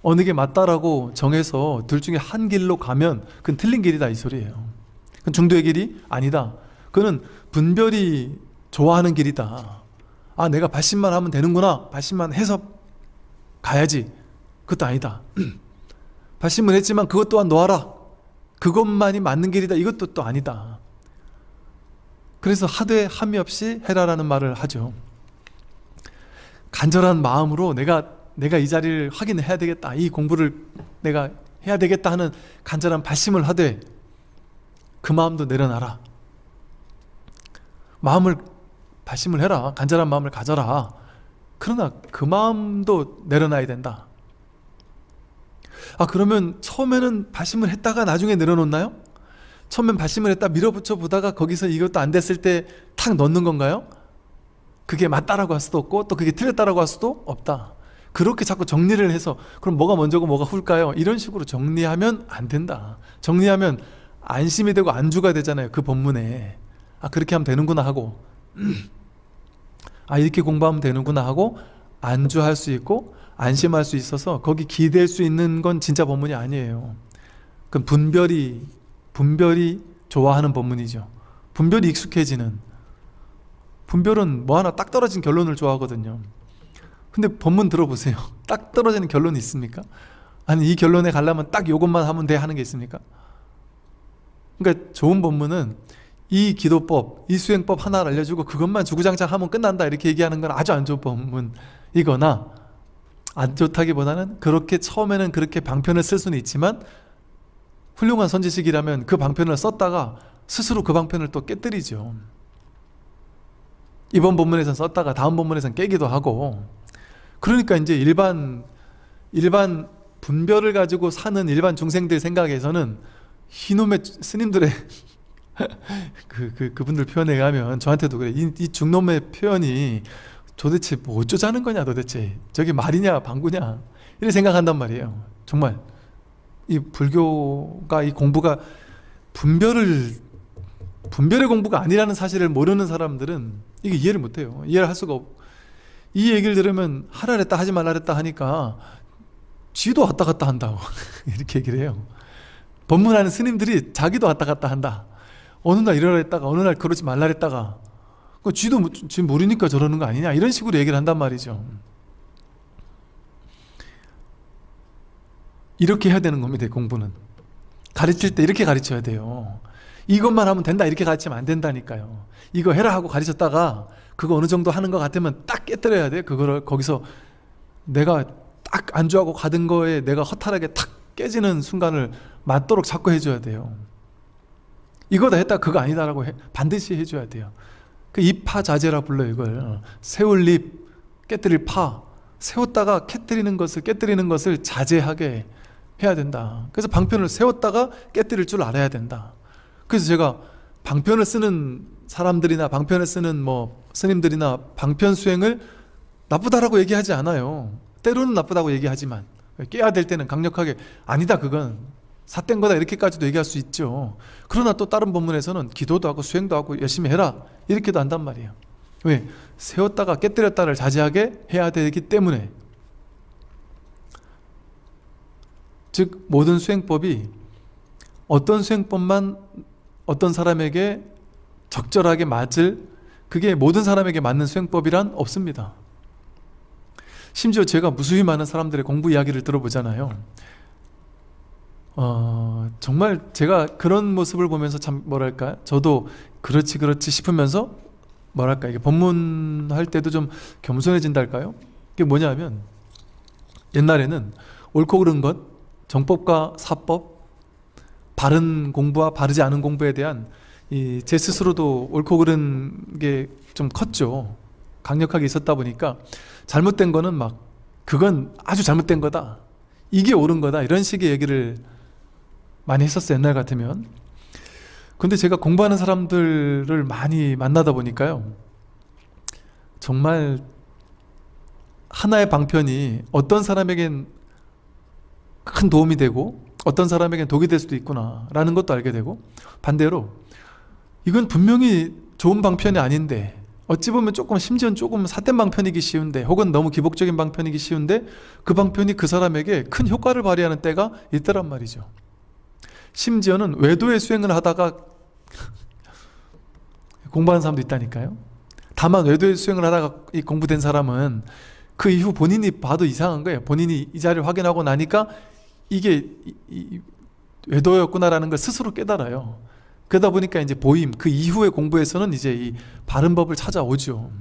어느 게 맞다라고 정해서 둘 중에 한 길로 가면 그건 틀린 길이다, 이 소리예요. 그건 중도의 길이 아니다. 그거는 분별이 좋아하는 길이다. 내가 발심만 하면 되는구나, 발심만 해서 가야지, 그것도 아니다. 발심을 했지만 그것 또한 놓아라, 그것만이 맞는 길이다, 이것도 또 아니다. 그래서 하되 함이 없이 해라라는 말을 하죠. 간절한 마음으로 내가 이 자리를 확인해야 되겠다, 이 공부를 내가 해야 되겠다 하는 간절한 발심을 하되 그 마음도 내려놔라. 발심을 해라, 간절한 마음을 가져라. 그러나 그 마음도 내려놔야 된다. 그러면 처음에는 발심을 했다가 나중에 내려놓나요? 처음엔 발심을 했다 밀어붙여 보다가 거기서 이것도 안 됐을 때 탁 넣는 건가요? 그게 맞다라고 할 수도 없고 또 그게 틀렸다라고 할 수도 없다. 그렇게 자꾸 정리를 해서 그럼 뭐가 먼저고 뭐가 후일까요? 이런 식으로 정리하면 안 된다. 정리하면 안심이 되고 안주가 되잖아요, 그 법문에. 그렇게 하면 되는구나 하고 이렇게 공부하면 되는구나 하고 안주할 수 있고 안심할 수 있어서 거기 기댈 수 있는 건 진짜 법문이 아니에요. 그건 분별이 좋아하는 법문이죠. 분별이 익숙해지는, 분별은 뭐 하나 딱 떨어진 결론을 좋아하거든요. 근데 법문 들어보세요. 딱 떨어지는 결론이 있습니까? 아니 이 결론에 가려면 딱 요것만 하면 돼 하는 게 있습니까? 그러니까 좋은 법문은 이 기도법, 이 수행법 하나를 알려주고 그것만 주구장창 하면 끝난다 이렇게 얘기하는 건 아주 안 좋은 법문이거나, 안 좋다기보다는 그렇게 처음에는 그렇게 방편을 쓸 수는 있지만 훌륭한 선지식이라면 그 방편을 썼다가 스스로 그 방편을 또 깨뜨리죠. 이번 본문에선 썼다가 다음 본문에선 깨기도 하고. 그러니까 이제 일반 분별을 가지고 사는 일반 중생들 생각에서는 이놈의 스님들의 그분들 표현에 의하면 저한테도 그래. 이 중놈의 표현이 도대체 뭐 어쩌자는 거냐, 도대체 저게 말이냐 방구냐 이렇게 생각한단 말이에요. 정말 이 불교가, 이 공부가 분별의 공부가 아니라는 사실을 모르는 사람들은 이게 이해를 못해요. 이해를 할 수가 없고, 이 얘기를 들으면 하라 그랬다 하지 말라 그랬다 하니까 지도 왔다 갔다 한다고 이렇게 얘기를 해요. 법문하는 스님들이 자기도 왔다 갔다 한다. 어느 날 이러라 했다가 어느 날 그러지 말라 했다가, 쥐도 지금 모르니까 저러는 거 아니냐 이런 식으로 얘기를 한단 말이죠. 이렇게 해야 되는 겁니다. 공부는 가르칠 때 이렇게 가르쳐야 돼요. 이것만 하면 된다 이렇게 가르치면 안 된다니까요. 이거 해라 하고 가르쳤다가 그거 어느 정도 하는 것 같으면 딱 깨뜨려야 돼. 그거를 거기서 내가 딱 안주하고 가던 거에 내가 허탈하게 탁 깨지는 순간을 맞도록 자꾸 해줘야 돼요. 이거다 했다 그거 아니다라고 반드시 해줘야 돼요. 그 입파자재라 불러요. 이걸 세울 잎, 깨뜨릴 파, 세웠다가 깨뜨리는 것을 자제하게 해야 된다. 그래서 방편을 세웠다가 깨뜨릴 줄 알아야 된다. 그래서 제가 방편을 쓰는 사람들이나 방편을 쓰는 뭐 스님들이나 방편 수행을 나쁘다라고 얘기하지 않아요. 때로는 나쁘다고 얘기하지만 깨야 될 때는 강력하게 아니다 그건 삿된 거다 이렇게까지도 얘기할 수 있죠. 그러나 또 다른 본문에서는 기도도 하고 수행도 하고 열심히 해라 이렇게도 한단 말이에요. 왜? 세웠다가 깨뜨렸다를 자제하게 해야 되기 때문에. 즉 모든 수행법이 어떤 수행법만 어떤 사람에게 적절하게 맞을, 그게 모든 사람에게 맞는 수행법이란 없습니다. 심지어 제가 무수히 많은 사람들의 공부 이야기를 들어보잖아요. 정말 제가 그런 모습을 보면서 참 뭐랄까, 저도 그렇지 싶으면서 뭐랄까, 이게 법문할 때도 좀 겸손해진다 할까요? 그게 뭐냐면, 옛날에는 옳고 그른 것, 정법과 사법, 바른 공부와 바르지 않은 공부에 대한 제 스스로도 옳고 그른 게 좀 컸죠. 강력하게 있었다 보니까 잘못된 거는 막 그건 아주 잘못된 거다, 이게 옳은 거다, 이런 식의 얘기를 많이 했었어요. 옛날 같으면. 근데 제가 공부하는 사람들을 많이 만나다 보니까요, 정말 하나의 방편이 어떤 사람에겐 큰 도움이 되고 어떤 사람에겐 독이 될 수도 있구나 라는 것도 알게 되고, 반대로 이건 분명히 좋은 방편이 아닌데, 어찌 보면 심지어는 조금 삿된 방편이기 쉬운데, 혹은 너무 기복적인 방편이기 쉬운데, 그 방편이 그 사람에게 큰 효과를 발휘하는 때가 있더란 말이죠. 심지어는 외도의 수행을 하다가 공부하는 사람도 있다니까요. 다만 외도의 수행을 하다가 공부된 사람은 그 이후 본인이 봐도 이상한 거예요. 본인이 이 자리를 확인하고 나니까 이게 외도였구나라는 걸 스스로 깨달아요. 그러다 보니까 이제 그 이후의 공부에서는 이제 이 바른 법을 찾아오죠.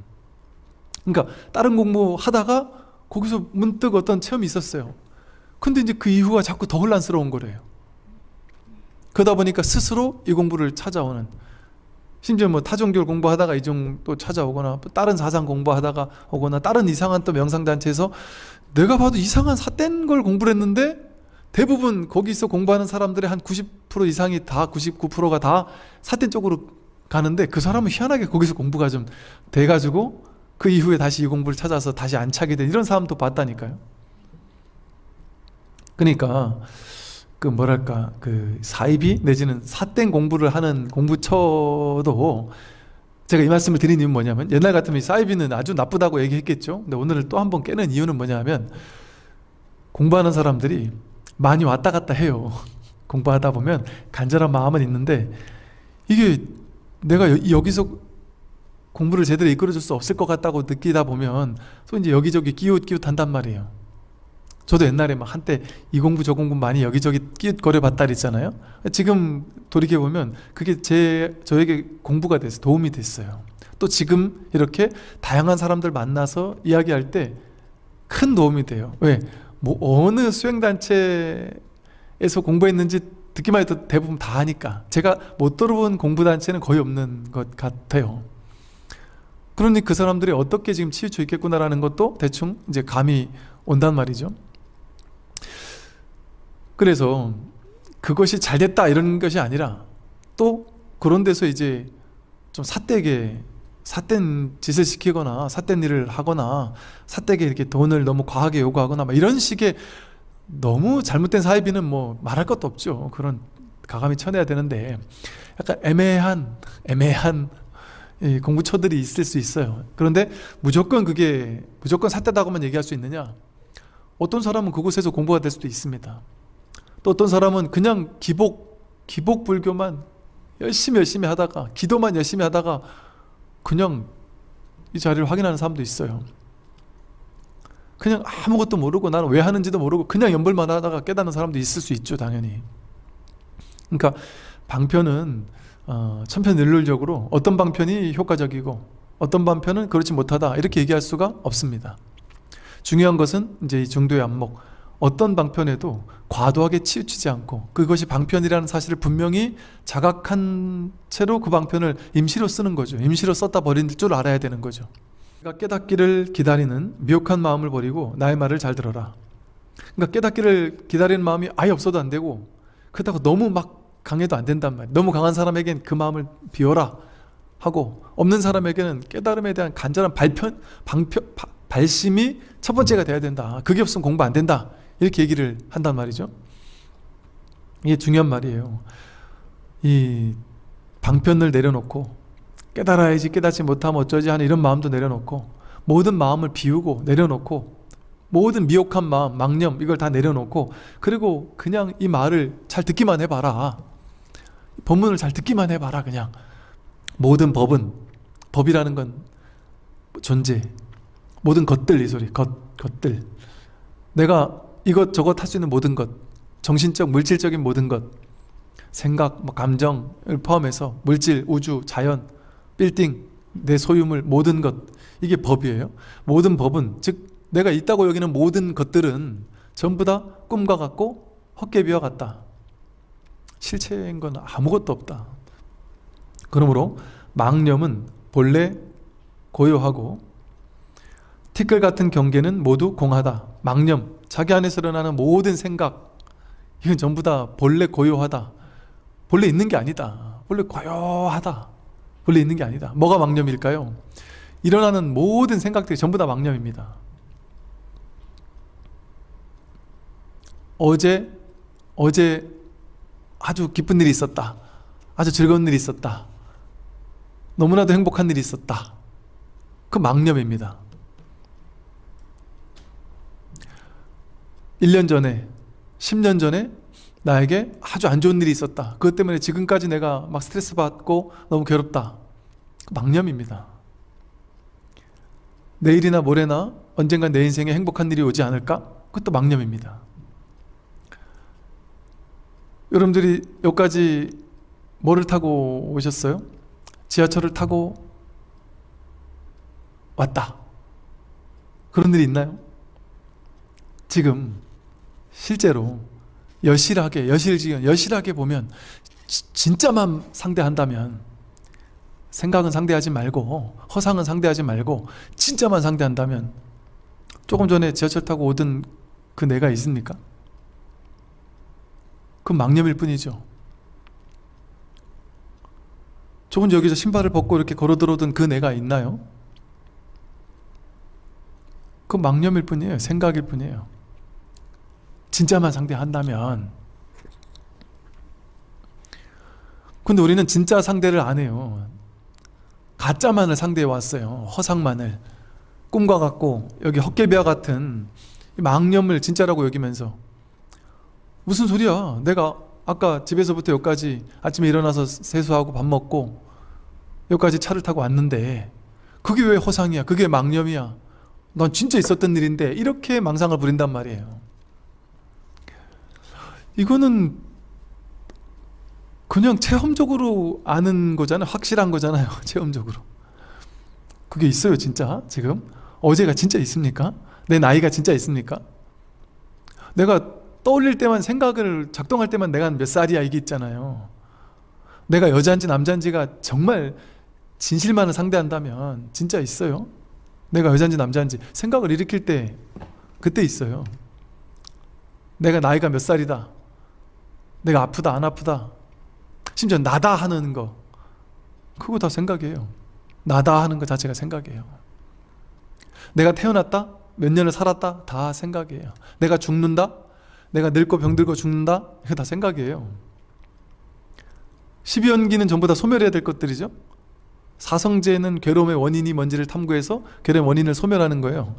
그러니까 다른 공부 하다가 거기서 문득 어떤 체험이 있었어요. 근데 이제 그 이후가 자꾸 더 혼란스러운 거래요. 그러다 보니까 스스로 이 공부를 찾아오는, 심지어 뭐 타종교를 공부하다가 이종 또 찾아오거나, 다른 사상 공부하다가 오거나, 다른 이상한 또 명상단체에서 내가 봐도 이상한 삿된 걸 공부를 했는데, 대부분 거기서 공부하는 사람들의 한 90% 이상이 다, 99%가 다 삿된 쪽으로 가는데, 그 사람은 희한하게 거기서 공부가 좀 돼가지고 그 이후에 다시 이 공부를 찾아서 다시 안 차게 된 이런 사람도 봤다니까요. 그러니까 그 사이비 내지는 삿된 공부를 하는 공부처도 제가 이 말씀을 드린 이유는 뭐냐면, 옛날 같으면 사이비는 아주 나쁘다고 얘기했겠죠. 근데 오늘 또 한 번 깨는 이유는 뭐냐면, 공부하는 사람들이 많이 왔다 갔다 해요. 공부하다 보면 간절한 마음은 있는데, 이게 내가 여기서 공부를 제대로 이끌어줄 수 없을 것 같다고 느끼다 보면 또 이제 여기저기 끼웃끼웃 한단 말이에요. 저도 옛날에 막 한때 이 공부 저 공부 많이 여기저기 끼웃거려 봤다 그랬잖아요. 지금 돌이켜보면 그게 저에게 공부가 돼서 도움이 됐어요. 또 지금 이렇게 다양한 사람들 만나서 이야기할 때 큰 도움이 돼요. 왜? 뭐 어느 수행단체에서 공부했는지 듣기만 해도 대부분 다 하니까. 제가 못 들어본 공부단체는 거의 없는 것 같아요. 그러니 그 사람들이 어떻게 지금 치우쳐 있겠구나라는 것도 대충 이제 감이 온단 말이죠. 그래서 그것이 잘 됐다 이런 것이 아니라, 또 그런 데서 이제 좀 삿된 짓을 시키거나 삿된 일을 하거나 삿되게 이렇게 돈을 너무 과하게 요구하거나 막 이런 식의 너무 잘못된 사이비는 뭐 말할 것도 없죠. 그런 가감히 쳐내야 되는데, 약간 애매한 이 공부처들이 있을 수 있어요. 그런데 무조건 삿되다고만 얘기할 수 있느냐? 어떤 사람은 그곳에서 공부가 될 수도 있습니다. 또 어떤 사람은 그냥 기복 불교만 열심히 하다가, 기도만 열심히 하다가 그냥 이 자리를 확인하는 사람도 있어요. 그냥 아무것도 모르고, 나는 왜 하는지도 모르고 그냥 연불만 하다가 깨닫는 사람도 있을 수 있죠, 당연히. 그러니까 방편은 천편일률적으로 어떤 방편이 효과적이고 어떤 방편은 그렇지 못하다 이렇게 얘기할 수가 없습니다. 중요한 것은 이제 이 중도의 안목, 어떤 방편에도 과도하게 치우치지 않고 그것이 방편이라는 사실을 분명히 자각한 채로 그 방편을 임시로 쓰는 거죠. 임시로 썼다 버린 줄 알아야 되는 거죠. 그러니까 깨닫기를 기다리는 미혹한 마음을 버리고 나의 말을 잘 들어라. 그러니까 깨닫기를 기다리는 마음이 아예 없어도 안 되고, 그렇다고 너무 막 강해도 안 된단 말이에요. 너무 강한 사람에겐 그 마음을 비워라 하고, 없는 사람에게는 깨달음에 대한 간절한 발심이 첫 번째가 돼야 된다. 그게 없으면 공부 안 된다. 이렇게 얘기를 한단 말이죠. 이게 중요한 말이에요. 이 방편을 내려놓고 깨달아야지, 깨닫지 못하면 어쩌지 하는 이런 마음도 내려놓고, 모든 마음을 비우고 내려놓고, 모든 미혹한 마음, 망념 이걸 다 내려놓고, 그리고 그냥 이 말을 잘 듣기만 해봐라. 법문을 잘 듣기만 해봐라. 그냥 모든 법이라는 건 존재, 모든 것들, 이 소리 것들, 내가 이것저것 할 수 있는 모든 것, 정신적 물질적인 모든 것, 생각, 감정을 포함해서 물질, 우주, 자연, 빌딩, 내 소유물, 모든 것, 이게 법이에요. 모든 법은, 즉 내가 있다고 여기는 모든 것들은 전부 다 꿈과 같고 헛개비와 같다. 실체인 건 아무것도 없다. 그러므로 망념은 본래 고요하고 티끌 같은 경계는 모두 공하다. 망념, 자기 안에서 일어나는 모든 생각, 이건 전부 다 본래 고요하다. 본래 있는 게 아니다. 본래 고요하다. 본래 있는 게 아니다. 뭐가 망념일까요? 일어나는 모든 생각들이 전부 다 망념입니다. 어제 아주 기쁜 일이 있었다. 아주 즐거운 일이 있었다. 너무나도 행복한 일이 있었다. 그 망념입니다. 1년 전에, 10년 전에 나에게 아주 안 좋은 일이 있었다. 그것 때문에 지금까지 내가 막 스트레스 받고 너무 괴롭다. 그 망념입니다. 내일이나 모레나 언젠가 내 인생에 행복한 일이 오지 않을까? 그것도 망념입니다. 여러분들이 여기까지 뭐를 타고 오셨어요? 지하철을 타고 왔다. 그런 일이 있나요? 지금 실제로 여실하게 보면, 진짜만 상대한다면, 생각은 상대하지 말고 허상은 상대하지 말고 진짜만 상대한다면, 조금 전에 지하철 타고 오던 그 내가 있습니까? 그건 망념일 뿐이죠. 조금 여기서 신발을 벗고 이렇게 걸어 들어오던 그 내가 있나요? 그건 망념일 뿐이에요. 생각일 뿐이에요. 진짜만 상대한다면. 근데 우리는 진짜 상대를 안 해요. 가짜만을 상대해 왔어요. 허상만을. 꿈과 같고 여기 헛개비와 같은 망념을 진짜라고 여기면서 무슨 소리야, 내가 아까 집에서부터 여기까지 아침에 일어나서 세수하고 밥 먹고 여기까지 차를 타고 왔는데 그게 왜 허상이야, 그게 망념이야, 넌 진짜 있었던 일인데, 이렇게 망상을 부린단 말이에요. 이거는 그냥 체험적으로 아는 거잖아요. 확실한 거잖아요. 체험적으로. 그게 있어요 진짜? 지금? 어제가 진짜 있습니까? 내 나이가 진짜 있습니까? 내가 떠올릴 때만, 생각을 작동할 때만 내가 몇 살이야 이게 있잖아요. 내가 여자인지 남자인지가 정말 진실만을 상대한다면 진짜 있어요. 내가 여자인지 남자인지 생각을 일으킬 때 그때 있어요. 내가 나이가 몇 살이다, 내가 아프다 안 아프다, 심지어 나다 하는 거, 그거 다 생각이에요. 나다 하는 거 자체가 생각이에요. 내가 태어났다, 몇 년을 살았다, 다 생각이에요. 내가 죽는다, 내가 늙고 병들고 죽는다, 이거 다 생각이에요. 12연기는 전부 다 소멸해야 될 것들이죠. 사성제는 괴로움의 원인이 뭔지를 탐구해서 괴로움의 원인을 소멸하는 거예요.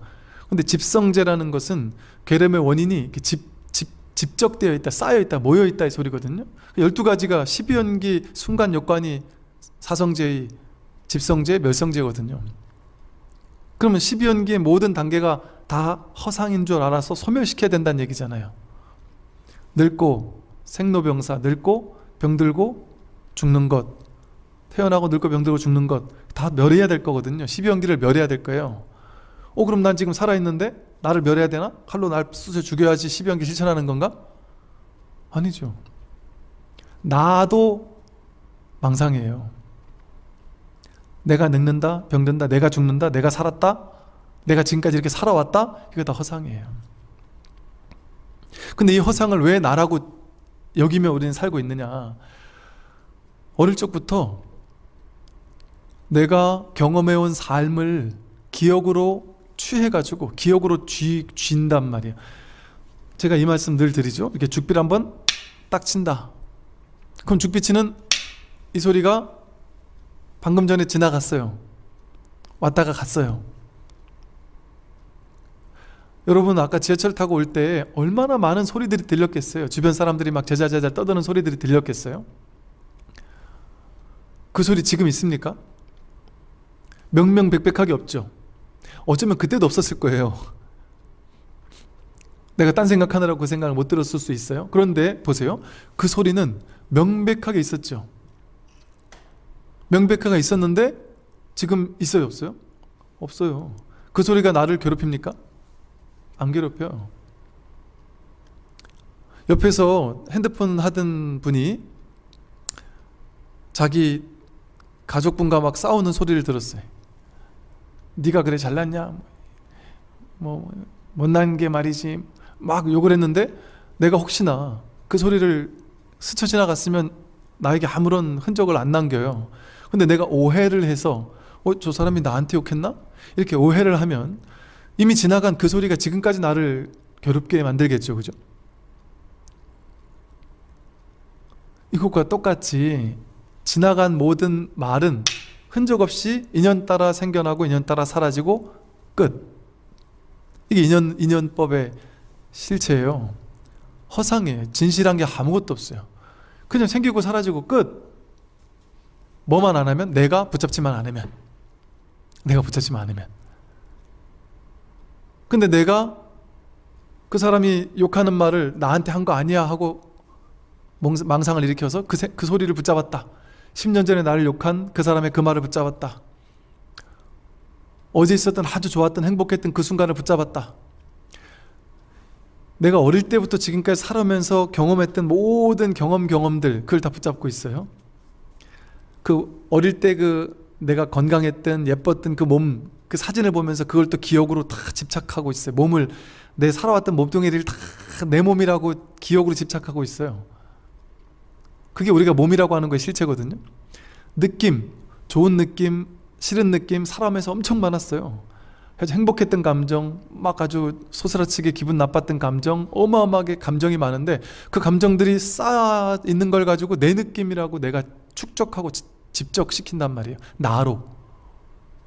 근데 집성제라는 것은 괴로움의 원인이 이렇게 집적되어 있다, 쌓여 있다, 모여 있다 이 소리거든요. 12가지가 12연기 순간 역관이 사성제의 집성제, 멸성제거든요. 그러면 12연기의 모든 단계가 다 허상인 줄 알아서 소멸시켜야 된다는 얘기잖아요. 늙고 생로병사, 늙고 병들고 죽는 것, 태어나고 늙고 병들고 죽는 것 다 멸해야 될 거거든요. 12연기를 멸해야 될 거예요. 그럼 난 지금 살아있는데 나를 멸해야 되나? 칼로 날 쑤셔 죽여야지 12연기 실천하는 건가? 아니죠. 나도 망상이에요. 내가 늙는다, 병든다, 내가 죽는다, 내가 살았다, 내가 지금까지 이렇게 살아왔다, 이거 다 허상이에요. 근데 이 허상을 왜 나라고 여기며 우리는 살고 있느냐? 어릴 적부터 내가 경험해온 삶을 기억으로 취해가지고 기억으로 쥔단 말이에요. 제가 이 말씀 늘 드리죠. 이렇게 죽비를 한번 딱 친다. 그럼 죽비 치는 이 소리가 방금 전에 지나갔어요. 왔다가 갔어요. 여러분 아까 지하철 타고 올 때 얼마나 많은 소리들이 들렸겠어요. 주변 사람들이 막 제자제자 떠드는 소리들이 들렸겠어요. 그 소리 지금 있습니까? 명명백백하게 없죠. 어쩌면 그때도 없었을 거예요. 내가 딴 생각하느라고 그 생각을 못 들었을 수 있어요. 그런데 보세요. 그 소리는 명백하게 있었죠. 명백하게 있었는데 지금 있어요 없어요? 없어요. 그 소리가 나를 괴롭힙니까? 안 괴롭혀요. 옆에서 핸드폰 하던 분이 자기 가족분과 막 싸우는 소리를 들었어요. 네가 그래 잘났냐? 뭐 못난 게 말이지, 막 욕을 했는데 내가 혹시나 그 소리를 스쳐 지나갔으면 나에게 아무런 흔적을 안 남겨요. 근데 내가 오해를 해서 저 사람이 나한테 욕했나? 이렇게 오해를 하면 이미 지나간 그 소리가 지금까지 나를 괴롭게 만들겠죠. 그죠? 이것과 똑같이 지나간 모든 말은 흔적 없이 인연 따라 생겨나고 인연 따라 사라지고 끝. 이게 인연법의 실체예요. 허상이에요. 진실한 게 아무것도 없어요. 그냥 생기고 사라지고 끝. 뭐만 안 하면? 내가 붙잡지만 않으면. 내가 붙잡지만 않으면. 근데 내가 그 사람이 욕하는 말을 나한테 한 거 아니야 하고 망상을 일으켜서 그 소리를 붙잡았다. 10년 전에 나를 욕한 그 사람의 그 말을 붙잡았다. 어제 있었던 아주 좋았던 행복했던 그 순간을 붙잡았다. 내가 어릴 때부터 지금까지 살아오면서 경험했던 모든 경험들 그걸 다 붙잡고 있어요. 그 어릴 때 내가 건강했던 예뻤던 그 몸, 그 사진을 보면서 그걸 또 기억으로 다 집착하고 있어요. 내 살아왔던 몸뚱이를 다 내 몸이라고 기억으로 집착하고 있어요. 그게 우리가 몸이라고 하는 거의 실체거든요. 느낌, 좋은 느낌, 싫은 느낌 살아오면서 엄청 많았어요. 아주 행복했던 감정, 막 아주 소스라치게 기분 나빴던 감정, 어마어마하게 감정이 많은데 그 감정들이 쌓여 있는 걸 가지고 내 느낌이라고 내가 축적하고 집적시킨단 말이에요. 나로.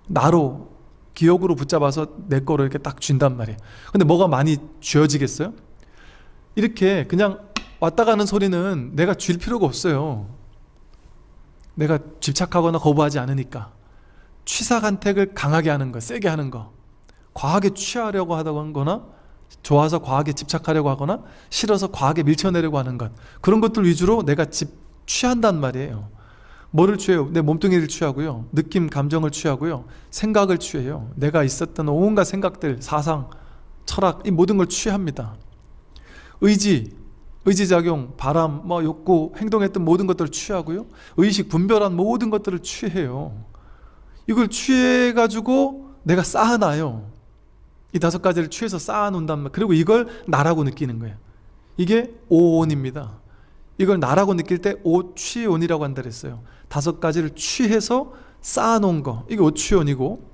나로 기억으로 붙잡아서 내 거로 이렇게 딱 쥔단 말이에요. 근데 뭐가 많이 쥐어지겠어요? 이렇게 그냥 왔다 가는 소리는 내가 쥘 필요가 없어요. 내가 집착하거나 거부하지 않으니까. 취사간택을 강하게 하는 거, 세게 하는 거, 과하게 취하려고 하거나 좋아서 과하게 집착하려고 하거나 싫어서 과하게 밀쳐내려고 하는 것, 그런 것들 위주로 내가 취한단 말이에요. 뭐를 취해요? 내 몸뚱이를 취하고요, 느낌, 감정을 취하고요, 생각을 취해요. 내가 있었던 온갖 생각들, 사상, 철학, 이 모든 걸 취합니다. 의지작용, 바람, 욕구, 행동했던 모든 것들을 취하고요, 의식, 분별한 모든 것들을 취해요. 이걸 취해가지고 내가 쌓아놔요. 이 5가지를 취해서 쌓아놓는단 말이에요. 그리고 이걸 나라고 느끼는 거예요. 이게 오온입니다. 이걸 나라고 느낄 때 오취온이라고 한다 그랬어요. 5가지를 취해서 쌓아놓은 거, 이게 오취온이고,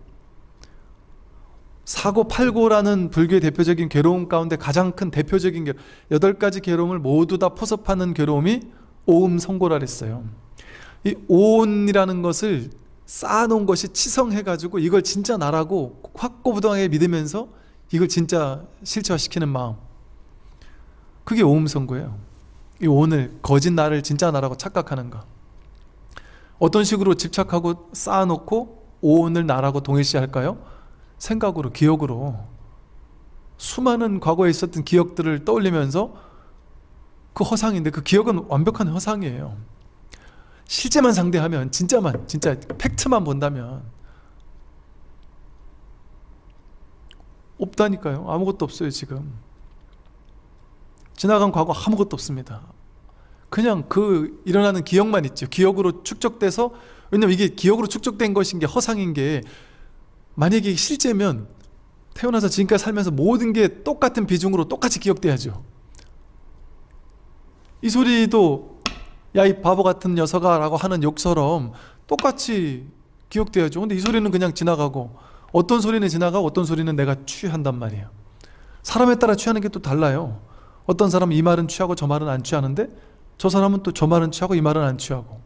사고팔고라는 불교의 대표적인 괴로움 가운데 가장 큰 대표적인 8가지 괴로움을 모두 다 포섭하는 괴로움이 오음성고라 그랬어요. 이 오온이라는 것을 쌓아놓은 것이 치성해가지고 이걸 진짜 나라고 확고부동하게 믿으면서 이걸 진짜 실체화시키는 마음, 그게 오음성고예요. 이 오늘 거짓 나를 진짜 나라고 착각하는 거, 어떤 식으로 집착하고 쌓아놓고 오온을 나라고 동일시할까요? 생각으로, 기억으로. 수많은 과거에 있었던 기억들을 떠올리면서 그 허상인데, 그 기억은 완벽한 허상이에요. 실제만 상대하면, 진짜 팩트만 본다면 없다니까요. 아무것도 없어요. 지금 지나간 과거 아무것도 없습니다. 그냥 그 일어나는 기억만 있죠. 기억으로 축적돼서, 왜냐면 이게 기억으로 축적된 것인 게 허상인 게, 만약에 실제면 태어나서 지금까지 살면서 모든 게 똑같은 비중으로 똑같이 기억돼야죠. 이 소리도 야 이 바보 같은 녀석아 라고 하는 욕처럼 똑같이 기억돼야죠. 근데 이 소리는 그냥 지나가고, 어떤 소리는 지나가고 어떤 소리는 내가 취한단 말이에요. 사람에 따라 취하는 게 또 달라요. 어떤 사람은 이 말은 취하고 저 말은 안 취하는데, 저 사람은 또 저 말은 취하고 이 말은 안 취하고.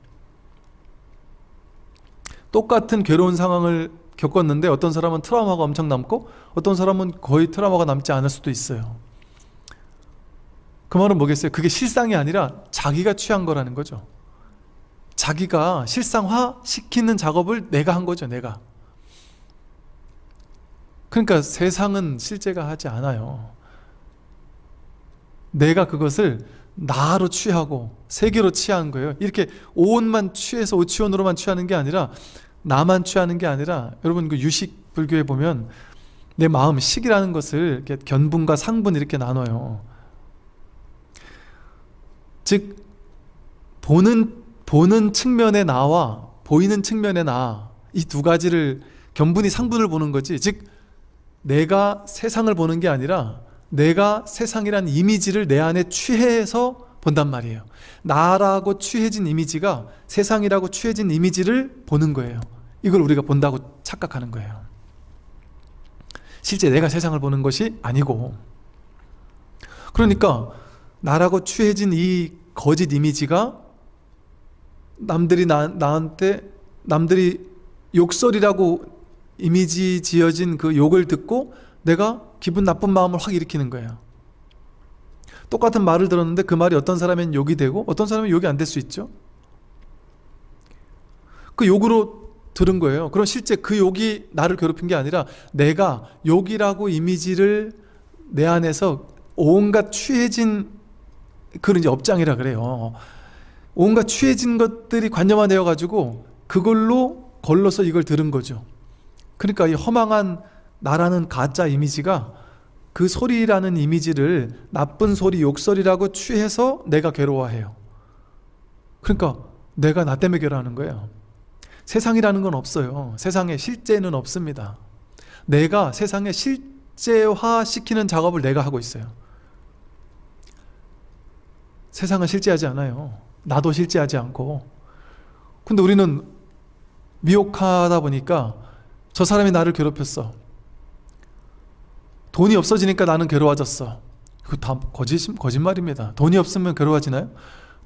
똑같은 괴로운 상황을 겪었는데 어떤 사람은 트라우마가 엄청 남고 어떤 사람은 거의 트라우마가 남지 않을 수도 있어요. 그 말은 뭐겠어요? 그게 실상이 아니라 자기가 취한 거라는 거죠. 자기가 실상화 시키는 작업을 내가 한 거죠. 내가. 그러니까 세상은 실제가 하지 않아요. 내가 그것을 나로 취하고 세계로 취한 거예요. 이렇게 오온만 취해서 오치온으로만 취하는 게 아니라, 나만 취하는 게 아니라, 여러분 그 유식 불교에 보면 내 마음, 식이라는 것을 이렇게 견분과 상분 이렇게 나눠요. 즉 보는 측면의 나와 보이는 측면의 나, 이 2가지를 견분이 상분을 보는 거지. 즉 내가 세상을 보는 게 아니라 내가 세상이란 이미지를 내 안에 취해서 본단 말이에요. 나라고 취해진 이미지가 세상이라고 취해진 이미지를 보는 거예요. 이걸 우리가 본다고 착각하는 거예요. 실제 내가 세상을 보는 것이 아니고. 그러니까 나라고 취해진 이 거짓 이미지가 남들이 나한테, 남들이 욕설이라고 이미지 지어진 그 욕을 듣고 내가 기분 나쁜 마음을 확 일으키는 거예요. 똑같은 말을 들었는데 그 말이 어떤 사람은 욕이 되고 어떤 사람은 욕이 안 될 수 있죠. 그 욕으로 들은 거예요. 그럼 실제 그 욕이 나를 괴롭힌 게 아니라 내가 욕이라고 이미지를 내 안에서 온갖 취해진, 그런 이제 업장이라 그래요. 온갖 취해진 것들이 관념화되어 가지고 그걸로 걸러서 이걸 들은 거죠. 그러니까 이 허망한 나라는 가짜 이미지가 그 소리라는 이미지를 나쁜 소리, 욕설이라고 취해서 내가 괴로워해요. 그러니까 내가 나 때문에 괴로워하는 거예요. 세상이라는 건 없어요. 세상에 실제는 없습니다. 내가 세상에 실제화시키는 작업을 내가 하고 있어요. 세상은 실제하지 않아요. 나도 실제하지 않고. 근데 우리는 미혹하다 보니까 저 사람이 나를 괴롭혔어. 돈이 없어지니까 나는 괴로워졌어. 그거 다 거짓말입니다. 돈이 없으면 괴로워지나요?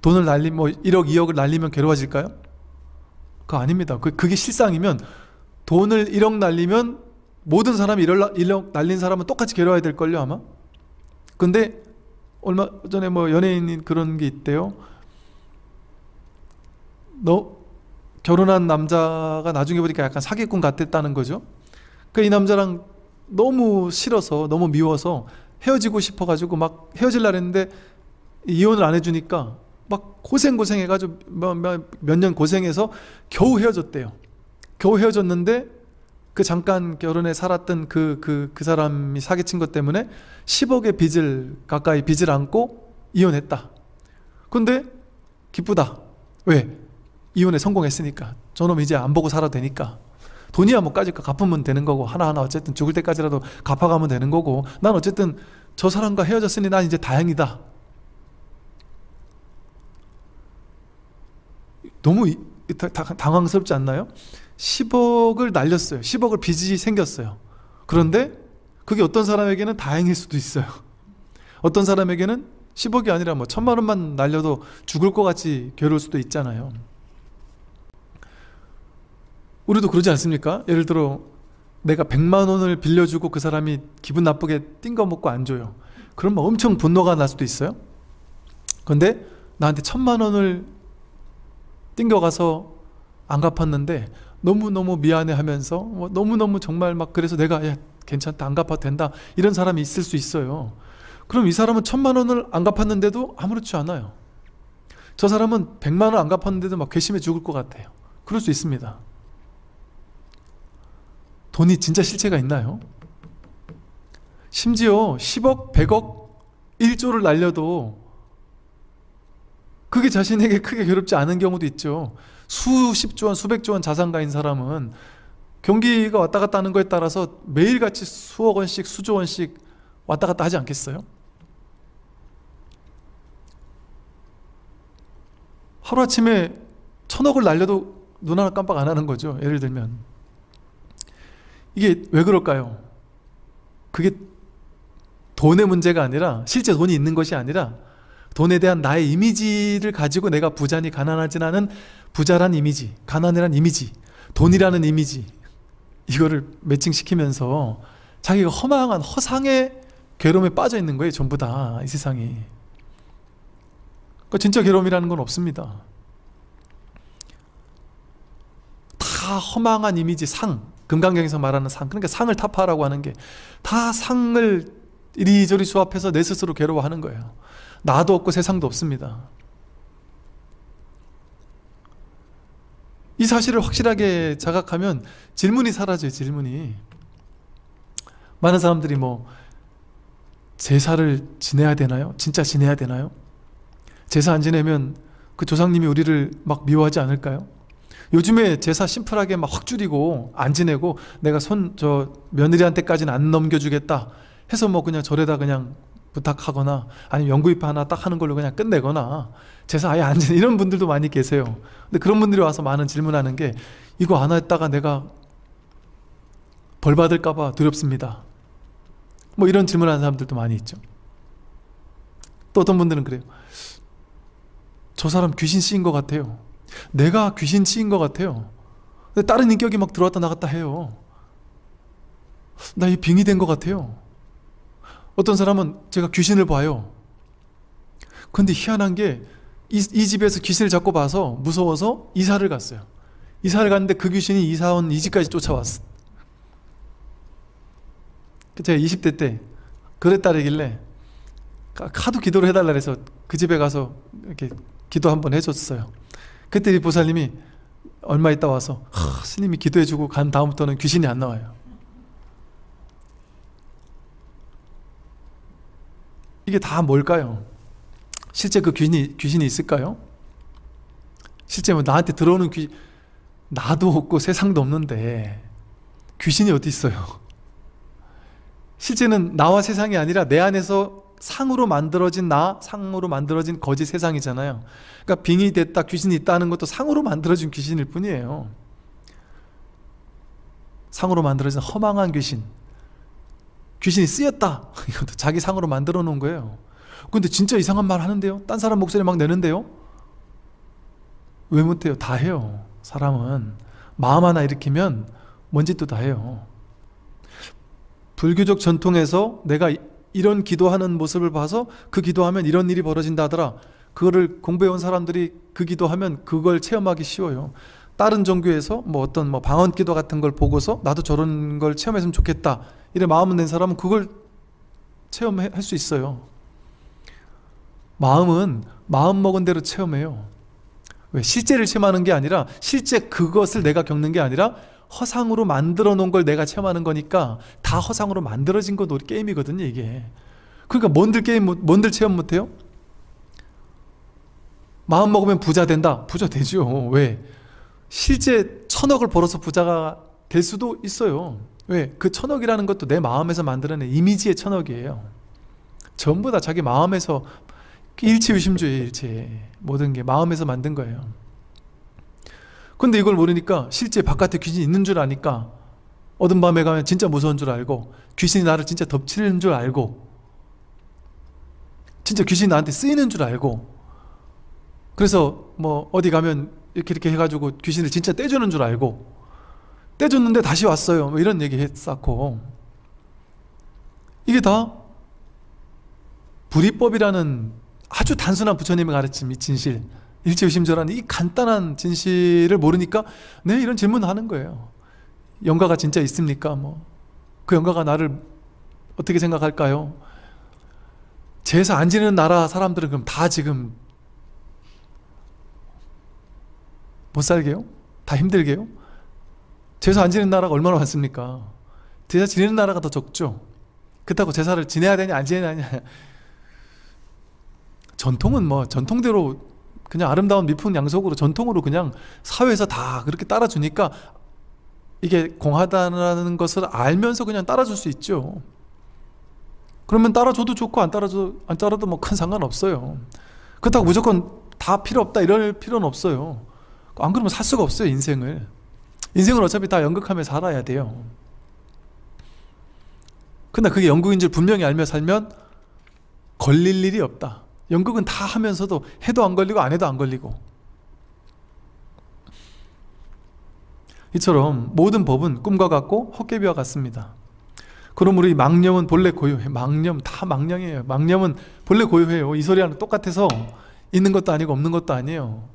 돈을 1억, 2억을 날리면 괴로워질까요? 그거 아닙니다. 그게 실상이면 돈을 1억 날리면 모든 사람이 1억 날린 사람은 똑같이 괴로워야 될걸요 아마. 근데 얼마 전에 뭐 연예인 그런 게 있대요. 결혼한 남자가 나중에 보니까 약간 사기꾼 같았다는 거죠. 그 이 남자랑 너무 싫어서, 너무 미워서 헤어지고 싶어가지고 막 헤어질라 했는데 이혼을 안 해주니까 막 고생해가지고 몇 년 고생해서 겨우 헤어졌대요. 겨우 헤어졌는데 그 잠깐 결혼해 살았던 그 사람이 사기친 것 때문에 10억의 가까이 빚을 안고 이혼했다. 근데 기쁘다. 왜? 이혼에 성공했으니까. 저놈 이제 안 보고 살아도 되니까. 돈이야 뭐 까짓거 갚으면 되는 거고, 하나하나 어쨌든 죽을 때까지라도 갚아가면 되는 거고, 난 어쨌든 저 사람과 헤어졌으니 난 이제 다행이다. 너무 당황스럽지 않나요? 10억을 날렸어요. 10억을 빚이 생겼어요. 그런데 그게 어떤 사람에게는 다행일 수도 있어요. 어떤 사람에게는 10억이 아니라 뭐 1000만 원만 날려도 죽을 것 같이 괴로울 수도 있잖아요. 우리도 그러지 않습니까? 예를 들어 내가 100만 원을 빌려주고 그 사람이 기분 나쁘게 띵거먹고 안 줘요. 그럼 엄청 분노가 날 수도 있어요. 근데 나한테 1000만 원을 띵겨가서 안 갚았는데 너무너무 미안해 하면서 너무너무 정말 막 그래서 내가 야 괜찮다 안 갚아도 된다 이런 사람이 있을 수 있어요. 그럼 이 사람은 1000만 원을 안 갚았는데도 아무렇지 않아요. 저 사람은 100만 원 안 갚았는데도 막 괘씸해 죽을 것 같아요. 그럴 수 있습니다. 돈이 진짜 실체가 있나요? 심지어 10억, 100억, 1조를 날려도 그게 자신에게 크게 괴롭지 않은 경우도 있죠. 수십조 원, 수백조 원 자산가인 사람은 경기가 왔다 갔다 하는 거에 따라서 매일같이 수억 원씩, 수조 원씩 왔다 갔다 하지 않겠어요? 하루아침에 1000억을 날려도 눈 하나 깜빡 안 하는 거죠. 예를 들면 이게 왜 그럴까요? 그게 돈의 문제가 아니라, 실제 돈이 있는 것이 아니라 돈에 대한 나의 이미지를 가지고 내가 부자니 가난하진 않은 부자란 이미지, 가난이란 이미지, 돈이라는 이미지, 이거를 매칭시키면서 자기가 허망한 허상의 괴로움에 빠져 있는 거예요. 전부 다 이 세상이. 그러니까 진짜 괴로움이라는 건 없습니다. 다 허망한 이미지, 금강경에서 말하는 상, 그러니까 상을 타파하라고 하는 게 다 상을 이리저리 수합해서 내 스스로 괴로워하는 거예요. 나도 없고 세상도 없습니다. 이 사실을 확실하게 자각하면 질문이 사라져요. 질문이. 많은 사람들이 뭐 제사를 지내야 되나요? 진짜 지내야 되나요? 제사 안 지내면 그 조상님이 우리를 막 미워하지 않을까요? 요즘에 제사 심플하게 막 확 줄이고 안 지내고 내가 며느리한테까지는 안 넘겨주겠다 해서 뭐 그냥 절에다 그냥 부탁하거나 아니면 연구입 하나 딱 하는 걸로 그냥 끝내거나 제사 아예 안 지내 이런 분들도 많이 계세요. 근데 그런 분들이 와서 많은 질문하는 게 이거 안 했다가 내가 벌 받을까 봐 두렵습니다. 뭐 이런 질문하는 사람들도 많이 있죠. 또 어떤 분들은 그래요. 저 사람 귀신 씌인 것 같아요. 내가 귀신 씌인 것 같아요. 근데 다른 인격이 막 들어왔다 나갔다 해요. 나 이 빙의 된 것 같아요. 어떤 사람은 제가 귀신을 봐요. 근데 희한한 게 이 집에서 귀신을 자꾸 봐서 무서워서 이사를 갔어요. 이사를 갔는데 그 귀신이 이사 온 이 집까지 쫓아왔어. 제가 20대 때 그랬다길래 하도 기도를 해달라 해서 그 집에 가서 이렇게 기도 한번 해줬어요. 그때 이 보살님이 얼마 있다 와서 스님이 기도해주고 간 다음부터는 귀신이 안 나와요. 이게 다 뭘까요? 실제 그 귀신이 있을까요? 실제 뭐 나한테 들어오는 나도 없고 세상도 없는데 귀신이 어디 있어요? 실제는 나와 세상이 아니라 내 안에서 상으로 만들어진 상으로 만들어진 거짓 세상이잖아요. 그러니까 빙이 됐다, 귀신이 있다는 것도 상으로 만들어진 귀신일 뿐이에요. 상으로 만들어진 허망한 귀신이 쓰였다. 이것도 자기 상으로 만들어 놓은 거예요. 근데 진짜 이상한 말 하는데요? 딴 사람 목소리 막 내는데요? 왜 못해요? 다 해요. 사람은 마음 하나 일으키면 뭔 짓도 다 해요. 불교적 전통에서 내가 이런 기도하는 모습을 봐서 그 기도하면 이런 일이 벌어진다 하더라. 그거를 공부해온 사람들이 그 기도하면 그걸 체험하기 쉬워요. 다른 종교에서 뭐 어떤 뭐 방언 기도 같은 걸 보고서 나도 저런 걸 체험했으면 좋겠다 이래 마음을 낸 사람은 그걸 체험할 수 있어요. 마음은 마음 먹은 대로 체험해요. 왜? 실제를 체험하는 게 아니라 실제 그것을 내가 겪는 게 아니라 허상으로 만들어 놓은 걸 내가 체험하는 거니까 다 허상으로 만들어진 거 게임이거든요 이게. 그러니까 뭔들 체험 못해요? 마음 먹으면 부자 된다. 부자 되죠. 왜? 실제 1000억을 벌어서 부자가 될 수도 있어요. 왜? 그 1000억이라는 것도 내 마음에서 만들어낸 이미지의 1000억이에요. 전부 다 자기 마음에서 일체유심주의예요. 일체. 모든 게 마음에서 만든 거예요. 근데 이걸 모르니까 실제 바깥에 귀신이 있는 줄 아니까 어둠 밤에 가면 진짜 무서운 줄 알고 귀신이 나를 진짜 덮치는 줄 알고 진짜 귀신이 나한테 쓰이는 줄 알고 그래서 뭐 어디 가면 이렇게 해가지고 귀신을 진짜 떼주는 줄 알고 떼줬는데 다시 왔어요. 뭐 이런 얘기 했었고 이게 다 불이법이라는 아주 단순한 부처님의 가르침, 이 진실, 일체유심조라는 이 간단한 진실을 모르니까 네 이런 질문을 하는 거예요. 영가가 진짜 있습니까? 뭐 그 영가가 나를 어떻게 생각할까요? 제사 안 지내는 나라 사람들은 그럼 다 지금 못 살게요? 다 힘들게요? 제사 안 지내는 나라가 얼마나 많습니까? 제사 지내는 나라가 더 적죠. 그렇다고 제사를 지내야 되냐 안 지내야 되냐. 전통은 뭐 전통대로 그냥 아름다운 미풍양속으로 전통으로 그냥 사회에서 다 그렇게 따라주니까 이게 공하다는 것을 알면서 그냥 따라줄 수 있죠. 그러면 따라줘도 좋고 안 따라도 뭐 큰 상관없어요. 그렇다고 무조건 다 필요 없다 이럴 필요는 없어요. 안 그러면 살 수가 없어요. 인생을 어차피 다 연극하며 살아야 돼요. 근데 그게 연극인 줄 분명히 알며 살면 걸릴 일이 없다. 연극은 다 하면서도 해도 안 걸리고 안 해도 안 걸리고 이처럼 모든 법은 꿈과 같고 헛개비와 같습니다. 그러므로 이 망념은 본래 고요해. 망념 다 망령이에요. 망념은 본래 고요해요. 이 소리랑 똑같아서 있는 것도 아니고 없는 것도 아니에요.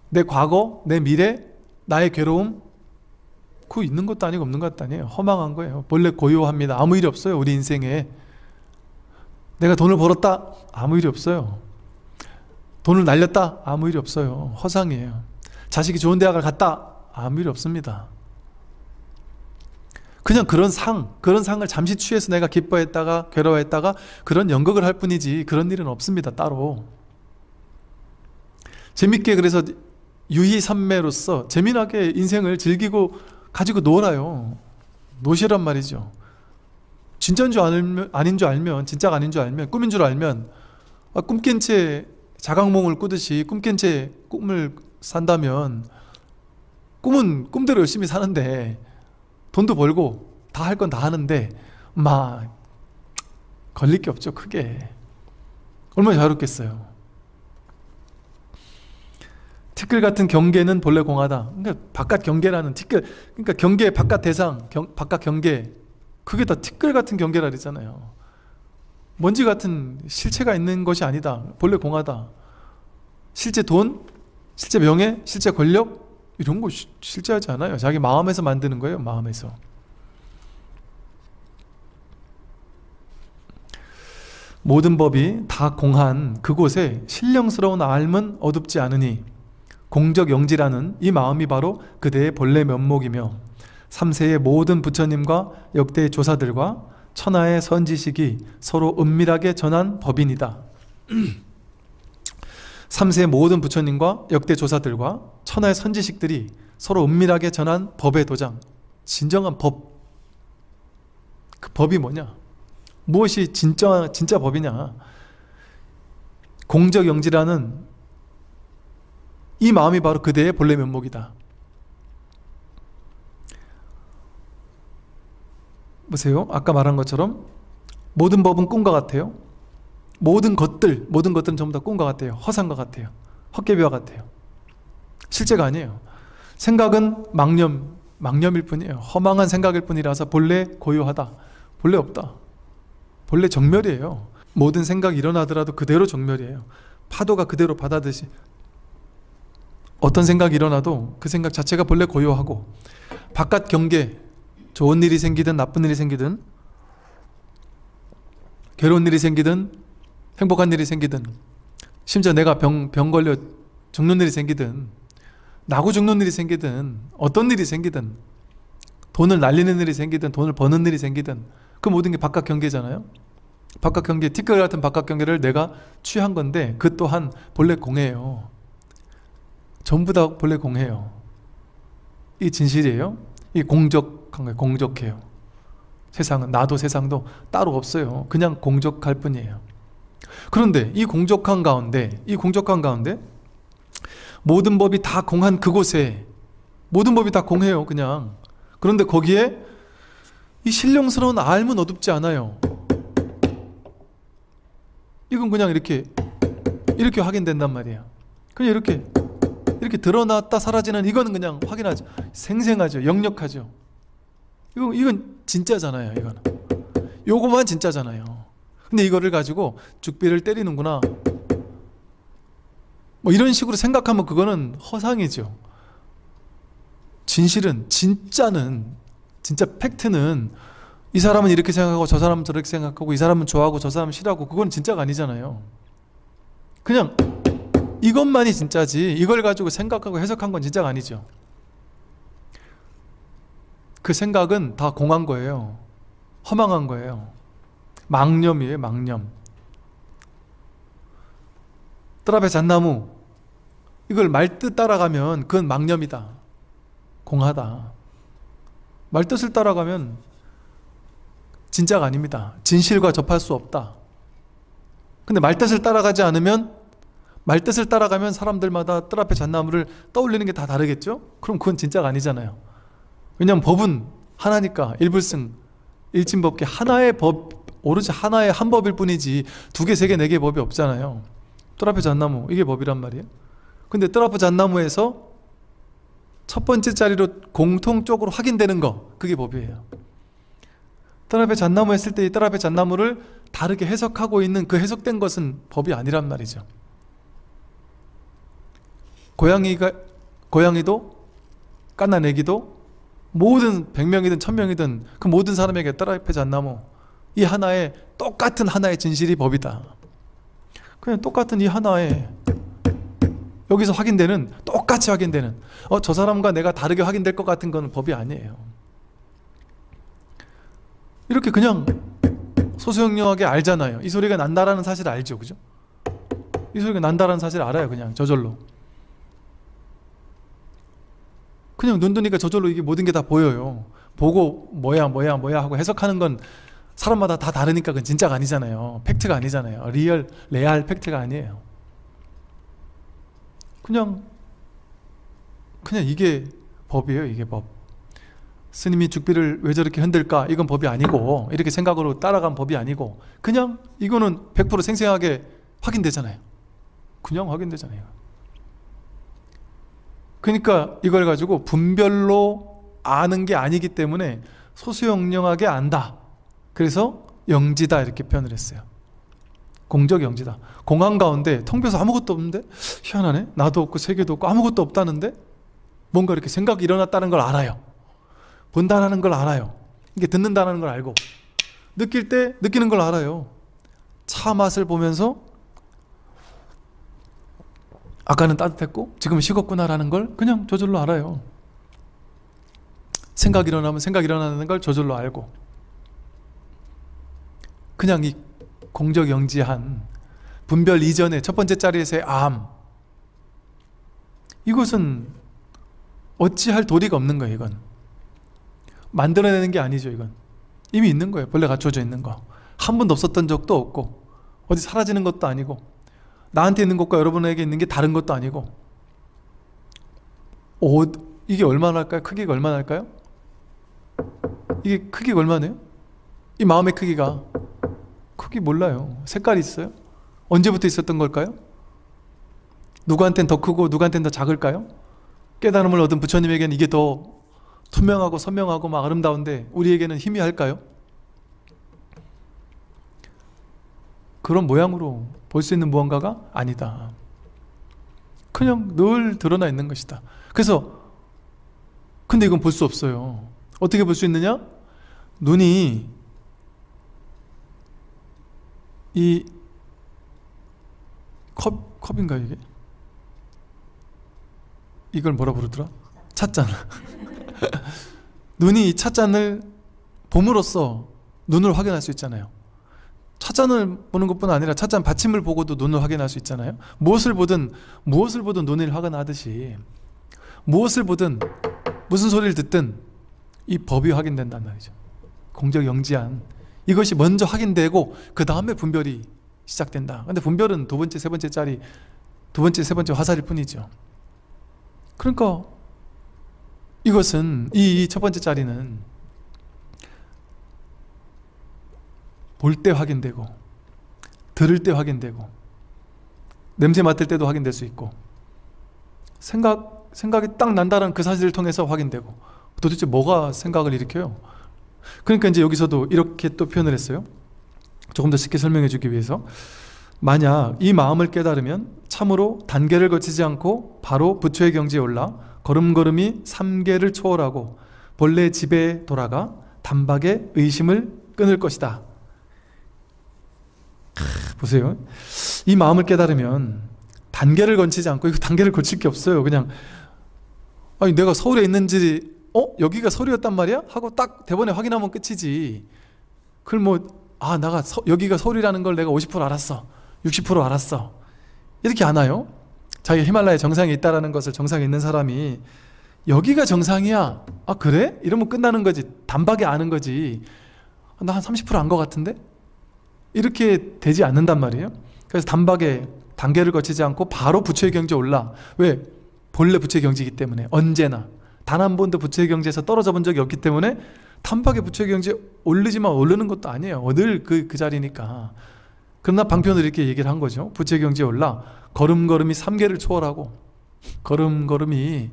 내 과거, 내 미래, 나의 괴로움 그거 있는 것도 아니고 없는 것도 아니에요. 허망한 거예요. 본래 고요합니다. 아무 일이 없어요. 우리 인생에. 내가 돈을 벌었다? 아무 일이 없어요. 돈을 날렸다? 아무 일이 없어요. 허상이에요. 자식이 좋은 대학을 갔다? 아무 일이 없습니다. 그냥 그런 상을 잠시 취해서 내가 기뻐했다가 괴로워했다가 그런 연극을 할 뿐이지 그런 일은 없습니다. 따로. 재밌게 그래서 유희산매로서 재미나게 인생을 즐기고 가지고 놀아요. 노시란 말이죠. 진짜인 줄 알면, 아닌 줄 알면, 진짜가 아닌 줄 알면, 꿈인 줄 알면 꿈깬 채 자각몽을 꾸듯이 꿈깬 채 꿈을 산다면 꿈은 꿈대로 열심히 사는데 돈도 벌고 다 할 건 다 하는데 막 걸릴 게 없죠. 크게. 얼마나 자유롭겠어요. 티끌 같은 경계는 본래 공하다. 그러니까 바깥 경계라는 티끌, 그러니까 경계 바깥 대상, 바깥 경계 그게 다 티끌 같은 경계라 그랬잖아요. 먼지 같은 실체가 있는 것이 아니다. 본래 공하다. 실제 돈, 실제 명예, 실제 권력 이런 거 실제하지 않아요. 자기 마음에서 만드는 거예요. 마음에서. 모든 법이 다 공한 그곳에 신령스러운 알은 어둡지 않으니 공적영지라는 이 마음이 바로 그대의 본래 면목이며 3세의 모든 부처님과 역대 조사들과 천하의 선지식이 서로 은밀하게 전한 법인이다. 3세의 모든 부처님과 역대 조사들과 천하의 선지식들이 서로 은밀하게 전한 법의 도장. 진정한 법. 그 법이 뭐냐? 무엇이 진짜 법이냐? 공적영지라는 이 마음이 바로 그대의 본래 면목이다. 보세요. 아까 말한 것처럼 모든 법은 꿈과 같아요. 모든 것들은 전부 다 꿈과 같아요. 허상과 같아요. 헛개비와 같아요. 실제가 아니에요. 생각은 망념, 망념일 뿐이에요. 허망한 생각일 뿐이라서 본래 고요하다. 본래 없다. 본래 정멸이에요. 모든 생각이 일어나더라도 그대로 정멸이에요. 파도가 그대로 바다듯이 어떤 생각이 일어나도 그 생각 자체가 본래 고요하고, 바깥 경계, 좋은 일이 생기든 나쁜 일이 생기든, 괴로운 일이 생기든 행복한 일이 생기든, 심지어 내가 병 걸려 죽는 일이 생기든, 나고 죽는 일이 생기든, 어떤 일이 생기든, 돈을 날리는 일이 생기든 돈을 버는 일이 생기든, 그 모든 게 바깥 경계잖아요. 바깥 경계, 티끌 같은 바깥 경계를 내가 취한 건데 그 또한 본래 공해요. 전부 다 본래 공해요. 이 진실이에요. 이 공적한 거예요. 공적해요. 세상은, 나도 세상도 따로 없어요. 그냥 공적할 뿐이에요. 그런데 이 공적한 가운데 모든 법이 다 공한 그곳에, 모든 법이 다 공해요. 그냥. 그런데 거기에 이 신령스러운 알은 어둡지 않아요. 이건 그냥 이렇게 확인된단 말이에요. 그냥 이렇게 드러났다 사라지는, 이거는 그냥 확인하죠. 생생하죠. 역력하죠. 이건 진짜잖아요. 요거만 진짜잖아요. 근데 이거를 가지고 죽비를 때리는구나, 뭐 이런 식으로 생각하면 그거는 허상이죠. 진실은, 진짜 팩트는 이 사람은 이렇게 생각하고 저 사람은 저렇게 생각하고, 이 사람은 좋아하고 저 사람은 싫어하고, 그건 진짜가 아니잖아요. 그냥 이것만이 진짜지, 이걸 가지고 생각하고 해석한 건 진짜가 아니죠. 그 생각은 다 공한 거예요. 허망한 거예요. 망념이에요. 망념. 뜰 앞에 잣나무, 이걸 말뜻 따라가면 그건 망념이다. 공하다. 말뜻을 따라가면 진짜가 아닙니다. 진실과 접할 수 없다. 근데 말뜻을 따라가면 사람들마다 뜰 앞에 잣나무를 떠올리는 게 다 다르겠죠? 그럼 그건 진짜가 아니잖아요. 왜냐하면 법은 하나니까, 일불승 일침법계, 하나의 법, 오로지 하나의 한 법일 뿐이지 두 개, 세 개, 네 개의 법이 없잖아요. 뜰 앞에 잣나무, 이게 법이란 말이에요. 근데 뜰 앞에 잣나무에서 첫 번째 자리로 공통적으로 확인되는 거, 그게 법이에요. 뜰 앞에 잣나무 했을 때 이 뜰 앞에 잣나무를 다르게 해석하고 있는 그 해석된 것은 법이 아니란 말이죠. 고양이도 깐나내기도 모든 100명이든 1000명이든 그 모든 사람에게 뜰 앞에 잣나무, 이 하나의 똑같은 하나의 진실이 법이다. 그냥 똑같은 이 하나의, 여기서 확인되는, 똑같이 확인되는, 저 사람과 내가 다르게 확인될 것 같은 건 법이 아니에요. 이렇게 그냥 소수영령하게 알잖아요. 이 소리가 난다라는 사실을 알죠. 그죠? 이 소리가 난다라는 사실을 알아요. 그냥 저절로. 그냥 눈 뜨니까 저절로 이게 모든 게 다 보여요. 보고 뭐야 하고 해석하는 건 사람마다 다 다르니까 그건 진짜가 아니잖아요. 팩트가 아니잖아요. 레알 팩트가 아니에요. 그냥 이게 법이에요. 이게 법. 스님이 죽비를 왜 저렇게 흔들까? 이건 법이 아니고, 이렇게 생각으로 따라간 법이 아니고, 그냥 이거는 100% 생생하게 확인되잖아요. 그냥 확인되잖아요. 그러니까 이걸 가지고 분별로 아는 게 아니기 때문에 소수영령하게 안다. 그래서 영지다, 이렇게 표현을 했어요. 공적 영지다. 공항 가운데 텅 비어서 아무것도 없는데, 희한하네, 나도 없고 세계도 없고 아무것도 없다는데 뭔가 이렇게 생각이 일어났다는 걸 알아요. 본다는 걸 알아요. 이게 듣는다는 걸 알고, 느낄 때 느끼는 걸 알아요. 차 맛을 보면서 아까는 따뜻했고 지금은 식었구나라는 걸 그냥 저절로 알아요. 생각이 일어나면 생각이 일어나는 걸 저절로 알고, 그냥 이 공적영지한 분별 이전의 첫 번째 자리에서의 암, 이것은 어찌할 도리가 없는 거예요. 이건 만들어내는 게 아니죠. 이건 이미 있는 거예요. 본래 갖춰져 있는 거. 한 번도 없었던 적도 없고, 어디 사라지는 것도 아니고, 나한테 있는 것과 여러분에게 있는 게 다른 것도 아니고. 이게 얼마나 할까요? 크기가 얼마나 할까요? 이게 크기가 얼마네요? 이 마음의 크기가, 크기 몰라요. 색깔이 있어요? 언제부터 있었던 걸까요? 누구한테는 더 크고 누구한테는 더 작을까요? 깨달음을 얻은 부처님에게는 이게 더 투명하고 선명하고 막 아름다운데 우리에게는 희미할까요? 그런 모양으로 볼 수 있는 무언가가 아니다. 그냥 늘 드러나 있는 것이다. 그래서 근데 이건 볼 수 없어요. 어떻게 볼 수 있느냐? 눈이 이 컵인가 이게? 이걸 뭐라 부르더라? 찻잔. 눈이 이 찻잔을 봄으로써 눈을 확인할 수 있잖아요. 찻잔을 보는 것뿐 아니라 찻잔 받침을 보고도 눈을 확인할 수 있잖아요. 무엇을 보든 눈을 확인하듯이 무엇을 보든 무슨 소리를 듣든 이 법이 확인된단 말이죠. 공적영지한 이것이 먼저 확인되고 그 다음에 분별이 시작된다. 근데 분별은 두 번째, 세 번째 화살일 뿐이죠. 그러니까 이것은 이 첫 번째 짜리는 볼 때 확인되고 들을 때 확인되고 냄새 맡을 때도 확인될 수 있고 생각이 딱 난다는 그 사실을 통해서 확인되고 도대체 뭐가 생각을 일으켜요? 그러니까 이제 여기서도 이렇게 또 표현을 했어요. 조금 더 쉽게 설명해 주기 위해서 만약 이 마음을 깨달으면 참으로 단계를 거치지 않고 바로 부처의 경지에 올라 걸음걸음이 삼계를 초월하고 본래 집에 돌아가 단박에 의심을 끊을 것이다. 보세요. 이 마음을 깨달으면 단계를 거치지 않고 이거 단계를 거칠 게 없어요. 그냥 아니 내가 서울에 있는지 여기가 서울이었단 말이야? 하고 딱 대본에 확인하면 끝이지. 그걸 내가 여기가 서울이라는 걸 내가 50% 알았어. 60% 알았어. 이렇게 안 와요? 자기가 히말라야 정상에 있다라는 것을 정상에 있는 사람이 여기가 정상이야. 아 그래? 이러면 끝나는 거지. 단박에 아는 거지. 나 한 30% 안 것 같은데? 이렇게 되지 않는단 말이에요. 그래서 단박에 단계를 거치지 않고 바로 부처의 경지에 올라. 왜? 본래 부처의 경지이기 때문에 언제나 단 한 번도 부처의 경지에서 떨어져 본 적이 없기 때문에 단박에 부처의 경지에 오르지만 오르는 것도 아니에요. 늘 그 자리니까. 그러나 방편으로 이렇게 얘기를 한 거죠. 부처의 경지에 올라 걸음걸음이 삼계를 초월하고 걸음걸음이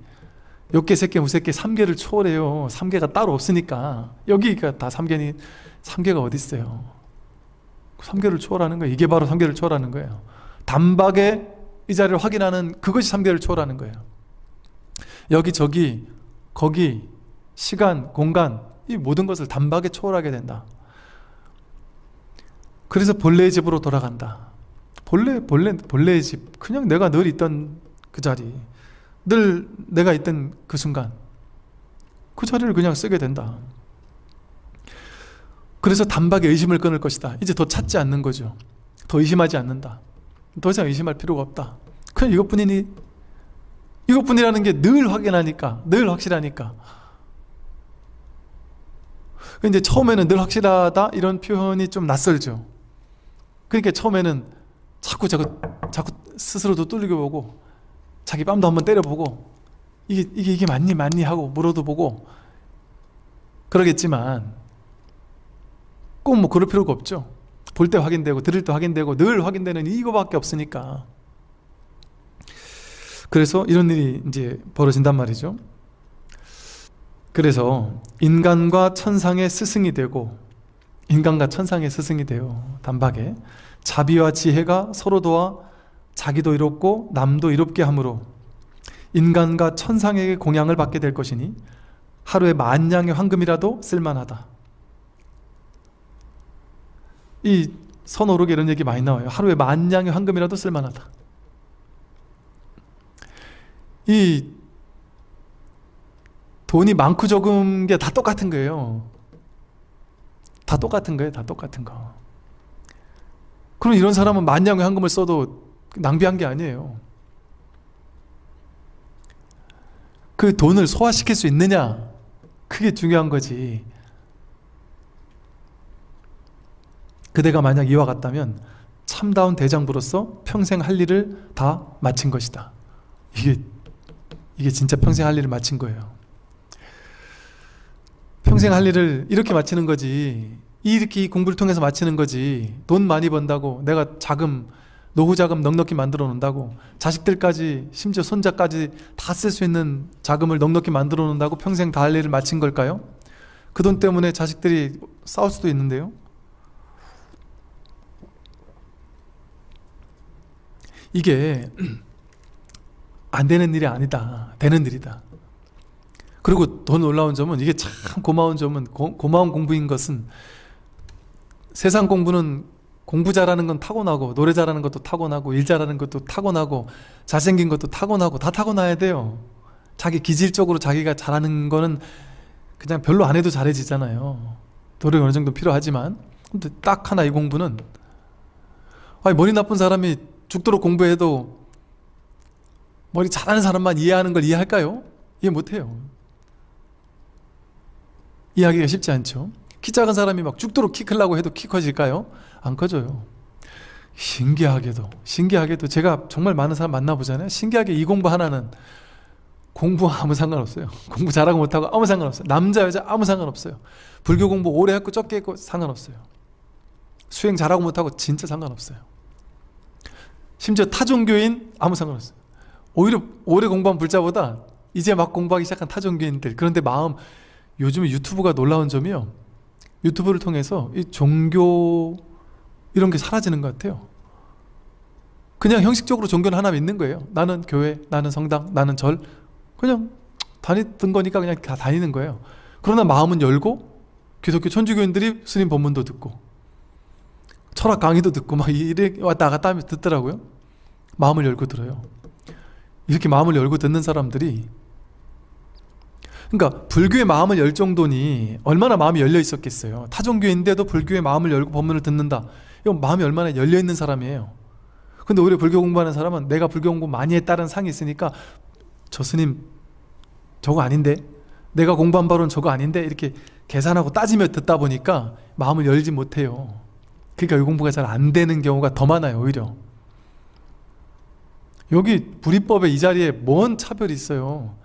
욕계, 색계, 무색계 삼계를 초월해요. 삼계가 따로 없으니까. 여기가 다 삼계니 삼계가 어디 있어요? 삼계를 초월하는 거예요. 이게 바로 삼계를 초월하는 거예요. 단박에 이 자리를 확인하는 그것이 삼계를 초월하는 거예요. 여기저기 거기 시간, 공간 이 모든 것을 단박에 초월하게 된다. 그래서 본래의 집으로 돌아간다. 본래의 집. 그냥 내가 늘 있던 그 자리. 늘 내가 있던 그 순간. 그 자리를 그냥 쓰게 된다. 그래서 단박에 의심을 끊을 것이다. 이제 더 찾지 않는 거죠. 더 의심하지 않는다. 더 이상 의심할 필요가 없다. 그냥 이것뿐이라는 게 늘 확인하니까, 늘 확실하니까. 근데 처음에는 늘 확실하다 이런 표현이 좀 낯설죠. 그러니까 처음에는 자꾸 스스로도 뚫리게 보고 자기 뺨도 한번 때려보고 이게 맞니 하고 물어도 보고 그러겠지만 꼭 그럴 필요가 없죠. 볼 때 확인되고 들을 때 확인되고 늘 확인되는 이거밖에 없으니까. 그래서 이런 일이 이제 벌어진단 말이죠. 그래서 인간과 천상의 스승이 되고 단박에 자비와 지혜가 서로 도와 자기도 이롭고 남도 이롭게 함으로 인간과 천상에게 공양을 받게 될 것이니 하루에 10,000냥의 황금이라도 쓸만하다. 이 선오록에 이런 얘기 많이 나와요. 하루에 10,000냥의 황금이라도 쓸만하다. 이 돈이 많고 적은 게 다 똑같은 거예요. 다 똑같은 거예요. 다 똑같은 거. 그럼 이런 사람은 10,000냥의 황금을 써도 낭비한 게 아니에요. 그 돈을 소화시킬 수 있느냐, 그게 중요한 거지. 그대가 만약 이와 같다면 참다운 대장부로서 평생 할 일을 다 마친 것이다. 이게 진짜 평생 할 일을 마친 거예요. 평생 할 일을 이렇게 마치는 거지. 이렇게 공부를 통해서 마치는 거지. 돈 많이 번다고 내가 자금 노후 자금 넉넉히 만들어 놓는다고, 자식들까지 심지어 손자까지 다 쓸 수 있는 자금을 넉넉히 만들어 놓는다고 평생 다 할 일을 마친 걸까요? 그 돈 때문에 자식들이 싸울 수도 있는데요. 이게 안 되는 일이 아니다. 되는 일이다. 그리고 더 놀라운 점은, 이게 참 고마운 점은, 고마운 공부인 것은, 세상 공부는 공부 잘하는 건 타고나고, 노래 잘하는 것도 타고나고, 일 잘하는 것도 타고나고, 잘생긴 것도 타고나고, 다 타고나야 돼요. 자기 기질적으로 자기가 잘하는 거는 그냥 별로 안 해도 잘해지잖아요. 노력이 어느 정도 필요하지만. 근데 딱 하나 이 공부는, 아니 머리 나쁜 사람이 죽도록 공부해도 머리 잘하는 사람만 이해하는 걸 이해할까요? 이해 못해요. 이해하기가 쉽지 않죠. 키 작은 사람이 막 죽도록 키 크려고 해도 키 커질까요? 안 커져요. 신기하게도 제가 정말 많은 사람 만나보잖아요. 신기하게 이 공부 하나는 공부와 아무 상관없어요. 공부 잘하고 못하고 아무 상관없어요. 남자 여자 아무 상관없어요. 불교 공부 오래 했고 적게 했고 상관없어요. 수행 잘하고 못하고 진짜 상관없어요. 심지어 타종교인 아무 상관없어요. 오히려 오래 공부한 불자보다 이제 막 공부하기 시작한 타종교인들, 그런데 마음, 요즘에 유튜브가 놀라운 점이요, 유튜브를 통해서 이 종교 이런 게 사라지는 것 같아요. 그냥 형식적으로 종교는 하나 믿는 거예요. 나는 교회, 나는 성당, 나는 절, 그냥 다니던 거니까 그냥 다 다니는 거예요. 그러나 마음은 열고 기독교 천주교인들이 스님 법문도 듣고 철학 강의도 듣고 막 이래 왔다 갔다 하면서 듣더라고요. 마음을 열고 들어요. 이렇게 마음을 열고 듣는 사람들이, 그러니까 불교의 마음을 열 정도니 얼마나 마음이 열려 있었겠어요. 타종교인데도 불교의 마음을 열고 법문을 듣는다. 이건 마음이 얼마나 열려 있는 사람이에요. 근데 오히려 불교 공부하는 사람은 내가 불교 공부 많이 했다는 상이 있으니까, 저 스님 저거 아닌데, 내가 공부한 바로는 저거 아닌데, 이렇게 계산하고 따지며 듣다 보니까 마음을 열지 못해요. 그러니까 이 공부가 잘 안 되는 경우가 더 많아요. 오히려 여기 불이법의 이 자리에 뭔 차별이 있어요?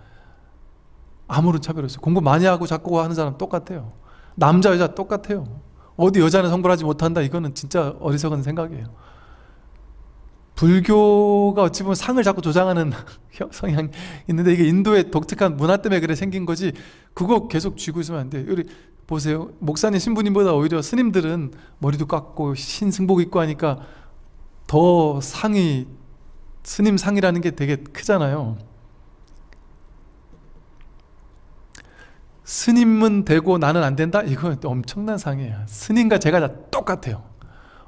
아무런 차별이 없어요. 공부 많이 하고 자꾸 하는 사람 똑같아요. 남자 여자 똑같아요. 어디 여자는 성불하지 못한다, 이거는 진짜 어리석은 생각이에요. 불교가 어찌 보면 상을 자꾸 조장하는 성향이 있는데, 이게 인도의 독특한 문화 때문에 그래 생긴 거지, 그거 계속 쥐고 있으면 안 돼요. 우리 보세요. 목사님 신부님보다 오히려 스님들은 머리도 깎고 신승복 입고 하니까 더 상이, 스님 상이라는 게 되게 크잖아요. 스님은 되고 나는 안 된다? 이거 엄청난 상이에요. 스님과 제가 다 똑같아요.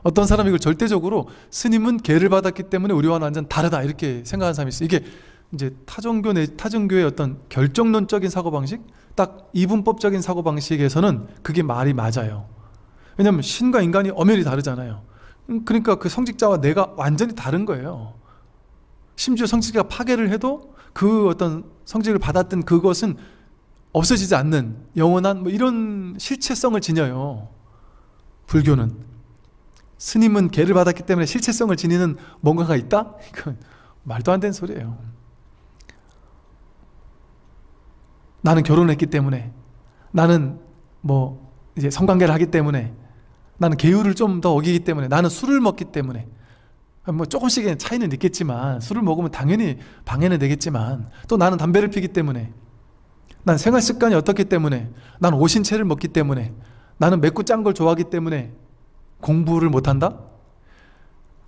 어떤 사람이 이걸 절대적으로 스님은 계를 받았기 때문에 우리와는 완전 다르다 이렇게 생각하는 사람이 있어요. 이게 이제 타종교의 어떤 결정론적인 사고방식, 딱 이분법적인 사고방식에서는 그게 말이 맞아요. 왜냐하면 신과 인간이 엄연히 다르잖아요. 그러니까 그 성직자와 내가 완전히 다른 거예요. 심지어 성직자가 파괴를 해도 그 어떤 성직을 받았던 그것은 없어지지 않는 영원한 뭐 이런 실체성을 지녀요. 불교는 스님은 계를 받았기 때문에 실체성을 지니는 뭔가가 있다? 이건 말도 안 되는 소리예요. 나는 결혼했기 때문에, 나는 뭐 이제 성관계를 하기 때문에, 나는 계율을 좀 더 어기기 때문에, 나는 술을 먹기 때문에, 뭐 조금씩의 차이는 있겠지만, 술을 먹으면 당연히 방해는 되겠지만, 또 나는 담배를 피기 때문에, 난 생활 습관이 어떻기 때문에, 난 오신채를 먹기 때문에, 나는 맵고 짠 걸 좋아하기 때문에 공부를 못한다?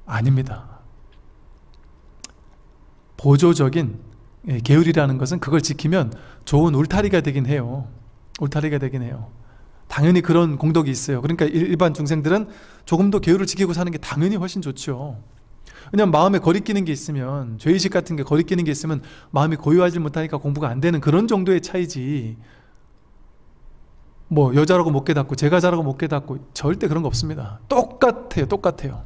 아닙니다. 보조적인 계율이라는 것은 그걸 지키면 좋은 울타리가 되긴 해요. 울타리가 되긴 해요. 당연히 그런 공덕이 있어요. 그러니까 일반 중생들은 조금 더 계율을 지키고 사는 게 당연히 훨씬 좋죠. 왜냐면 마음에 거리끼는 게 있으면, 죄의식 같은 게 거리끼는 게 있으면 마음이 고요하지 못하니까 공부가 안 되는 그런 정도의 차이지, 뭐 여자라고 못 깨닫고 제가 자라고 못 깨닫고 절대 그런 거 없습니다. 똑같아요.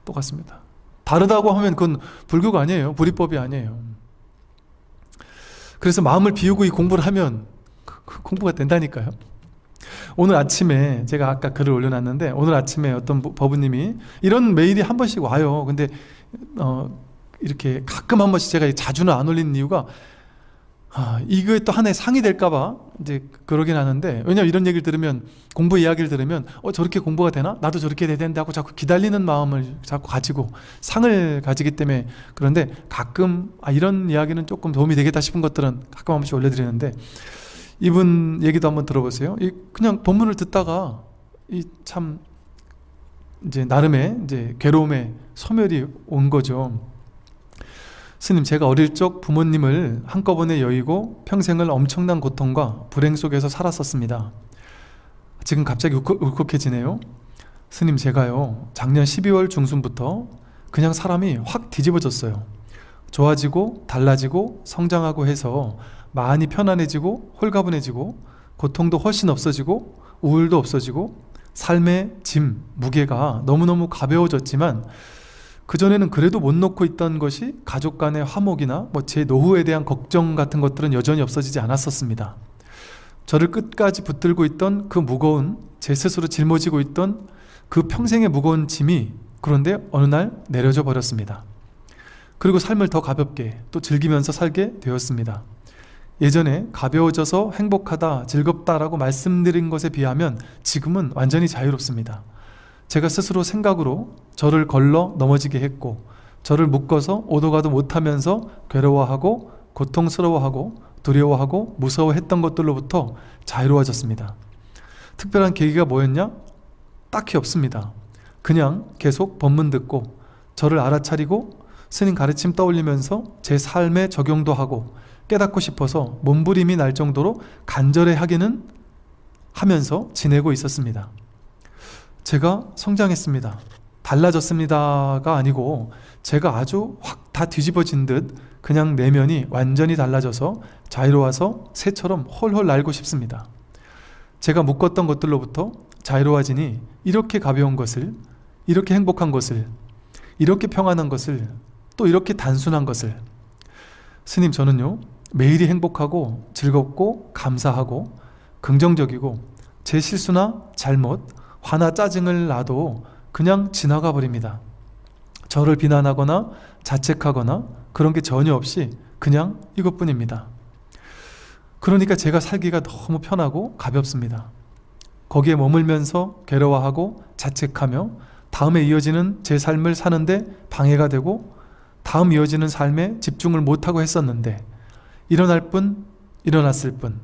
똑같습니다. 다르다고 하면 그건 불교가 아니에요. 불이법이 아니에요. 그래서 마음을 비우고 이 공부를 하면 그 공부가 된다니까요. 오늘 아침에 제가 아까 글을 올려놨는데, 오늘 아침에 어떤 법우님이, 이런 메일이 한 번씩 와요. 근데 이렇게 가끔 한 번씩, 제가 자주는 안 올리는 이유가, 이거에 또 하나의 상이 될까봐 이제 그러긴 하는데, 왜냐면 이런 얘기를 들으면, 공부 이야기를 들으면 저렇게 공부가 되나? 나도 저렇게 돼야 되는데 하고 자꾸 기다리는 마음을 자꾸 가지고 상을 가지기 때문에. 그런데 가끔 이런 이야기는 조금 도움이 되겠다 싶은 것들은 가끔 한 번씩 올려드리는데, 이분 얘기도 한번 들어보세요. 그냥 본문을 듣다가 참 이제 나름의 이제 괴로움의 소멸이 온 거죠. 스님, 제가 어릴 적 부모님을 한꺼번에 여의고 평생을 엄청난 고통과 불행 속에서 살았었습니다. 지금 갑자기 울컥해지네요. 스님, 제가요 작년 12월 중순부터 그냥 사람이 확 뒤집어졌어요. 좋아지고 달라지고 성장하고 해서 많이 편안해지고 홀가분해지고 고통도 훨씬 없어지고 우울도 없어지고 삶의 짐, 무게가 너무너무 가벼워졌지만, 그전에는 그래도 못 놓고 있던 것이 가족 간의 화목이나 제 노후에 대한 걱정 같은 것들은 여전히 없어지지 않았었습니다. 저를 끝까지 붙들고 있던 그 무거운, 제 스스로 짊어지고 있던 그 평생의 무거운 짐이 그런데 어느 날 내려져 버렸습니다. 그리고 삶을 더 가볍게 또 즐기면서 살게 되었습니다. 예전에 가벼워져서 행복하다, 즐겁다라고 말씀드린 것에 비하면 지금은 완전히 자유롭습니다. 제가 스스로 생각으로 저를 걸러 넘어지게 했고, 저를 묶어서 오도 가도 못하면서 괴로워하고 고통스러워하고 두려워하고 무서워했던 것들로부터 자유로워졌습니다. 특별한 계기가 뭐였냐? 딱히 없습니다. 그냥 계속 법문 듣고 저를 알아차리고 스님 가르침 떠올리면서 제 삶에 적용도 하고 깨닫고 싶어서 몸부림이 날 정도로 간절해 하기는 하면서 지내고 있었습니다. 제가 성장했습니다, 달라졌습니다가 아니고 제가 아주 확 다 뒤집어진 듯 그냥 내면이 완전히 달라져서 자유로워서 새처럼 홀홀 날고 싶습니다. 제가 묶었던 것들로부터 자유로워지니 이렇게 가벼운 것을, 이렇게 행복한 것을, 이렇게 평안한 것을, 또 이렇게 단순한 것을. 스님, 저는요 매일이 행복하고 즐겁고 감사하고 긍정적이고 제 실수나 잘못, 화나 짜증을 놔도 그냥 지나가 버립니다. 저를 비난하거나 자책하거나 그런 게 전혀 없이 그냥 이것뿐입니다. 그러니까 제가 살기가 너무 편하고 가볍습니다. 거기에 머물면서 괴로워하고 자책하며 다음에 이어지는 제 삶을 사는데 방해가 되고 다음 이어지는 삶에 집중을 못하고 했었는데, 일어날 뿐, 일어났을 뿐,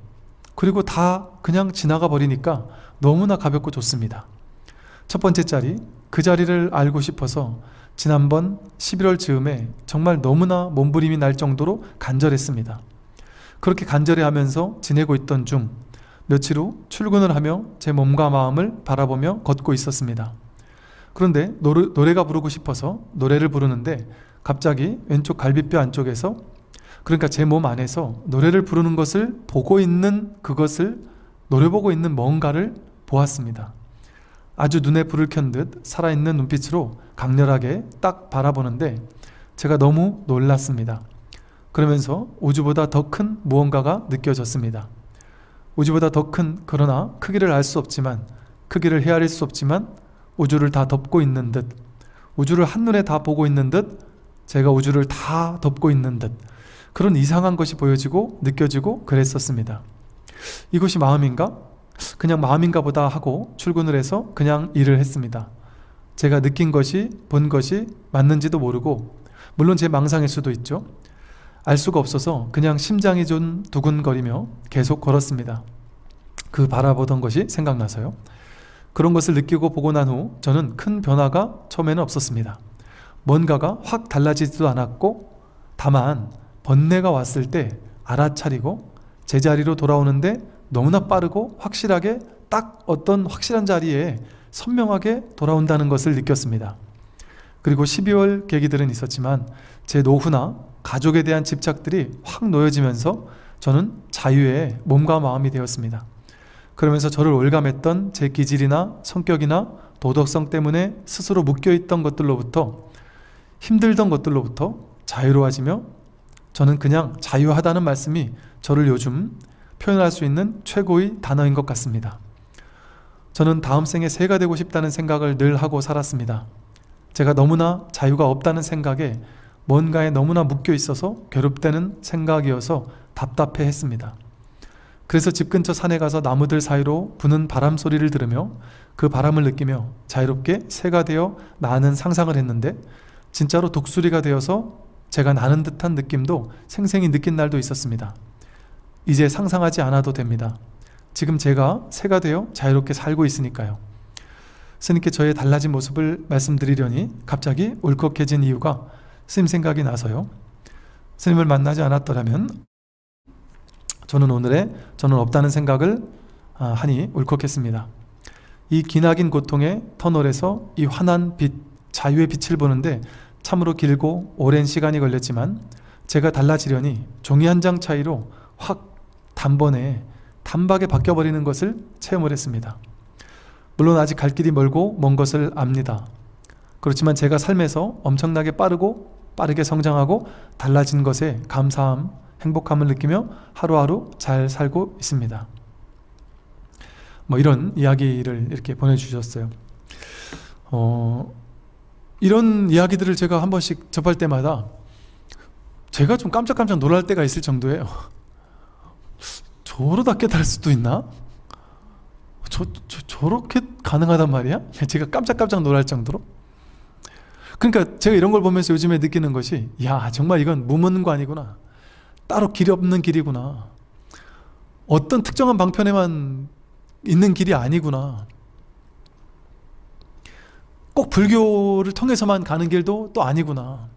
그리고 다 그냥 지나가 버리니까 너무나 가볍고 좋습니다. 첫 번째 자리, 그 자리를 알고 싶어서 지난번 11월 즈음에 정말 너무나 몸부림이 날 정도로 간절했습니다. 그렇게 간절해하면서 지내고 있던 중 며칠 후 출근을 하며 제 몸과 마음을 바라보며 걷고 있었습니다. 그런데 노래가 부르고 싶어서 노래를 부르는데 갑자기 왼쪽 갈비뼈 안쪽에서, 그러니까 제 몸 안에서 노래를 부르는 것을 보고 있는, 그것을 노려보고 있는 뭔가를 보았습니다. 아주 눈에 불을 켠 듯 살아있는 눈빛으로 강렬하게 딱 바라보는데 제가 너무 놀랐습니다. 그러면서 우주보다 더 큰 무언가가 느껴졌습니다. 우주보다 더 큰, 그러나 크기를 알 수 없지만, 크기를 헤아릴 수 없지만 우주를 다 덮고 있는 듯, 우주를 한눈에 다 보고 있는 듯, 제가 우주를 다 덮고 있는 듯, 그런 이상한 것이 보여지고 느껴지고 그랬었습니다. 이것이 마음인가? 그냥 마음인가 보다 하고 출근을 해서 그냥 일을 했습니다. 제가 느낀 것이, 본 것이 맞는지도 모르고, 물론 제 망상일 수도 있죠. 알 수가 없어서 그냥 심장이 좀 두근거리며 계속 걸었습니다. 그 바라보던 것이 생각나서요. 그런 것을 느끼고 보고 난 후 저는 큰 변화가 처음에는 없었습니다. 뭔가가 확 달라지지도 않았고, 다만 번뇌가 왔을 때 알아차리고 제자리로 돌아오는데 너무나 빠르고 확실하게 딱 어떤 확실한 자리에 선명하게 돌아온다는 것을 느꼈습니다. 그리고 12월 계기들은 있었지만 제 노후나 가족에 대한 집착들이 확 놓여지면서 저는 자유의 몸과 마음이 되었습니다. 그러면서 저를 올감했던 제 기질이나 성격이나 도덕성 때문에 스스로 묶여있던 것들로부터, 힘들던 것들로부터 자유로워지며, 저는 그냥 자유하다는 말씀이 저를 요즘 표현할 수 있는 최고의 단어인 것 같습니다. 저는 다음 생에 새가 되고 싶다는 생각을 늘 하고 살았습니다. 제가 너무나 자유가 없다는 생각에 뭔가에 너무나 묶여 있어서 괴롭다는 생각이어서 답답해 했습니다. 그래서 집 근처 산에 가서 나무들 사이로 부는 바람 소리를 들으며 그 바람을 느끼며 자유롭게 새가 되어 나는 상상을 했는데 진짜로 독수리가 되어서 제가 나는 듯한 느낌도 생생히 느낀 날도 있었습니다. 이제 상상하지 않아도 됩니다. 지금 제가 새가 되어 자유롭게 살고 있으니까요. 스님께 저의 달라진 모습을 말씀드리려니 갑자기 울컥해진 이유가 스님 생각이 나서요. 스님을 만나지 않았더라면 저는 없다는 생각을 하니 울컥했습니다. 이 기나긴 고통의 터널에서 이 환한 빛, 자유의 빛을 보는데 참으로 길고 오랜 시간이 걸렸지만 제가 달라지려니 종이 한 장 차이로 확 단박에 바뀌어버리는 것을 체험을 했습니다. 물론 아직 갈 길이 멀고 먼 것을 압니다. 그렇지만 제가 삶에서 엄청나게 빠르게 성장하고 달라진 것에 감사함, 행복함을 느끼며 하루하루 잘 살고 있습니다. 이런 이야기를 이렇게 보내주셨어요. 이런 이야기들을 제가 한 번씩 접할 때마다 제가 좀 깜짝깜짝 놀랄 때가 있을 정도예요. 저러다 깨달을 수도 있나? 저렇게 가능하단 말이야? 제가 깜짝깜짝 놀랄 정도로. 그러니까 제가 이런 걸 보면서 요즘에 느끼는 것이, 야, 정말 이건 무문관이구나. 따로 길이 없는 길이구나. 어떤 특정한 방편에만 있는 길이 아니구나. 꼭 불교를 통해서만 가는 길도 또 아니구나.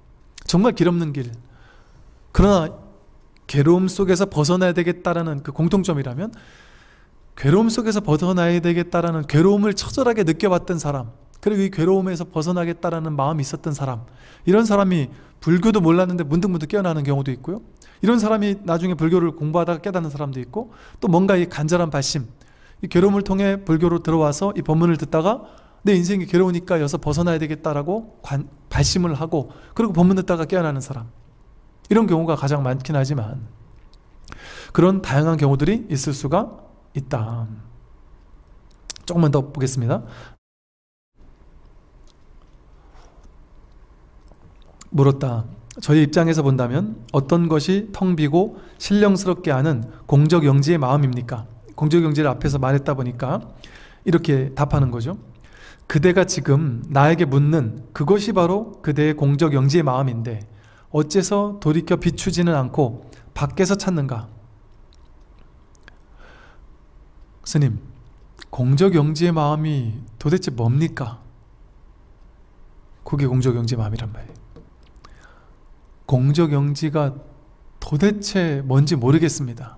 정말 길 없는 길. 그러나 괴로움 속에서 벗어나야 되겠다라는 그 공통점이라면, 괴로움 속에서 벗어나야 되겠다라는 괴로움을 처절하게 느껴봤던 사람, 그리고 이 괴로움에서 벗어나겠다라는 마음이 있었던 사람, 이런 사람이 불교도 몰랐는데 문득문득 깨어나는 경우도 있고요. 이런 사람이 나중에 불교를 공부하다가 깨닫는 사람도 있고, 또 뭔가 이 간절한 발심, 이 괴로움을 통해 불교로 들어와서 이 법문을 듣다가 내 인생이 괴로우니까 여기서 벗어나야 되겠다라고 발심을 하고, 그리고 법문 듣다가 깨어나는 사람, 이런 경우가 가장 많긴 하지만 그런 다양한 경우들이 있을 수가 있다. 조금만 더 보겠습니다. 물었다. 저희 입장에서 본다면 어떤 것이 텅 비고 신령스럽게 하는 공적영지의 마음입니까? 공적영지를 앞에서 말했다 보니까 이렇게 답하는 거죠. 그대가 지금 나에게 묻는 그것이 바로 그대의 공적영지의 마음인데 어째서 돌이켜 비추지는 않고 밖에서 찾는가? 스님, 공적영지의 마음이 도대체 뭡니까? 그게 공적영지의 마음이란 말이에요. 공적영지가 도대체 뭔지 모르겠습니다.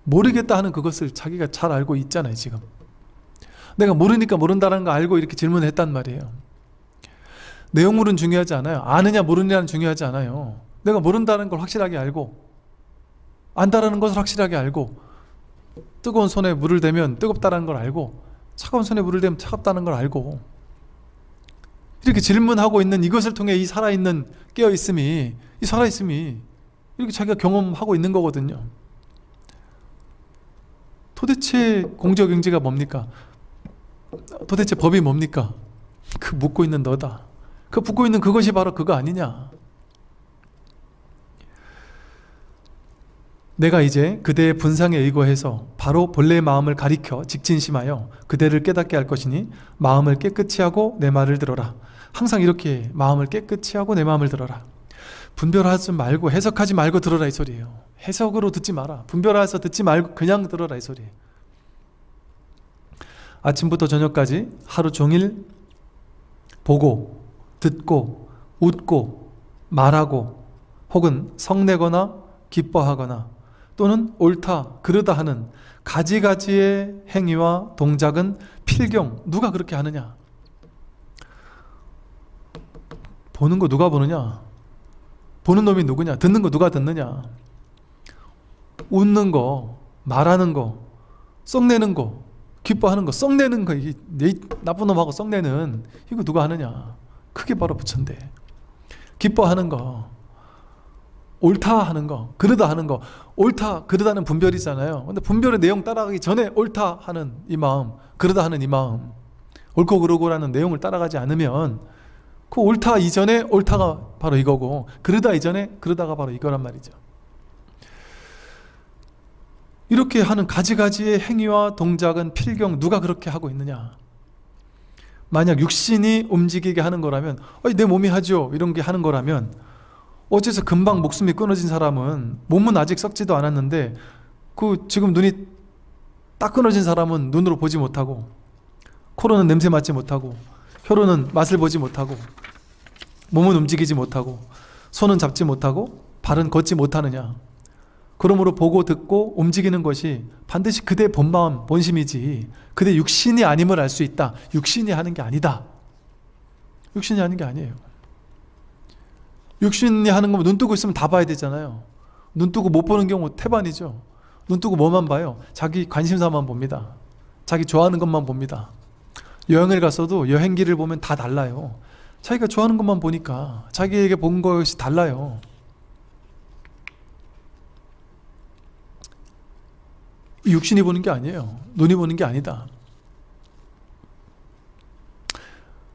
모르겠다 하는 그것을 자기가 잘 알고 있잖아요. 지금 내가 모르니까 모른다는 거 알고 이렇게 질문했단 말이에요. 내용물은 중요하지 않아요. 아느냐 모르느냐는 중요하지 않아요. 내가 모른다는 걸 확실하게 알고, 안다라는 것을 확실하게 알고, 뜨거운 손에 물을 대면 뜨겁다는 걸 알고, 차가운 손에 물을 대면 차갑다는 걸 알고, 이렇게 질문하고 있는 이것을 통해 이 살아있는 깨어있음이, 이 살아있음이 이렇게 자기가 경험하고 있는 거거든요. 도대체 공적영지가 뭡니까? 도대체 법이 뭡니까? 그 묻고 있는 너다. 그 묻고 있는 그것이 바로 그거 아니냐? 내가 이제 그대의 분상에 의거해서 바로 본래의 마음을 가리켜 직진심하여 그대를 깨닫게 할 것이니 마음을 깨끗이 하고 내 말을 들어라. 항상 이렇게 마음을 깨끗이 하고 내 마음을 들어라. 분별하지 말고 해석하지 말고 들어라 이 소리예요. 해석으로 듣지 마라. 분별해서 듣지 말고 그냥 들어라 이 소리예요. 아침부터 저녁까지 하루 종일 보고 듣고 웃고 말하고 혹은 성내거나 기뻐하거나 또는 옳다 그르다 하는 가지가지의 행위와 동작은 필경. 누가 그렇게 하느냐? 보는 거 누가 보느냐? 보는 놈이 누구냐? 듣는 거 누가 듣느냐? 웃는 거, 말하는 거, 썩내는 거, 기뻐하는 거, 썩내는 거, 이 나쁜 놈하고 썩내는 이거 누가 하느냐? 그게 바로 부처인데. 기뻐하는 거, 옳다 하는 거, 그르다 하는 거. 옳다, 그르다는 분별이잖아요. 근데 분별의 내용 따라가기 전에 옳다 하는 이 마음, 그르다 하는 이 마음, 옳고 그르고라는 내용을 따라가지 않으면 그 옳다 이전에 옳다가 바로 이거고, 그르다 이전에 그르다가 바로 이거란 말이죠. 이렇게 하는 가지가지의 행위와 동작은 필경 누가 그렇게 하고 있느냐? 만약 육신이 움직이게 하는 거라면 내 몸이 하죠 이런 게 하는 거라면 어째서 금방 목숨이 끊어진 사람은 몸은 아직 썩지도 않았는데 지금 눈이 딱 끊어진 사람은 눈으로 보지 못하고 코로는 냄새 맡지 못하고 혀로는 맛을 보지 못하고 몸은 움직이지 못하고 손은 잡지 못하고 발은 걷지 못하느냐? 그러므로 보고 듣고 움직이는 것이 반드시 그대의 본마음, 본심이지 그대 육신이 아님을 알 수 있다. 육신이 하는 게 아니다. 육신이 하는 게 아니에요. 육신이 하는 거면 눈 뜨고 있으면 다 봐야 되잖아요. 눈 뜨고 못 보는 경우 태반이죠. 눈 뜨고 뭐만 봐요? 자기 관심사만 봅니다. 자기 좋아하는 것만 봅니다. 여행을 갔어도 여행기를 보면 다 달라요. 자기가 좋아하는 것만 보니까 자기에게 본 것이 달라요. 육신이 보는 게 아니에요. 눈이 보는 게 아니다.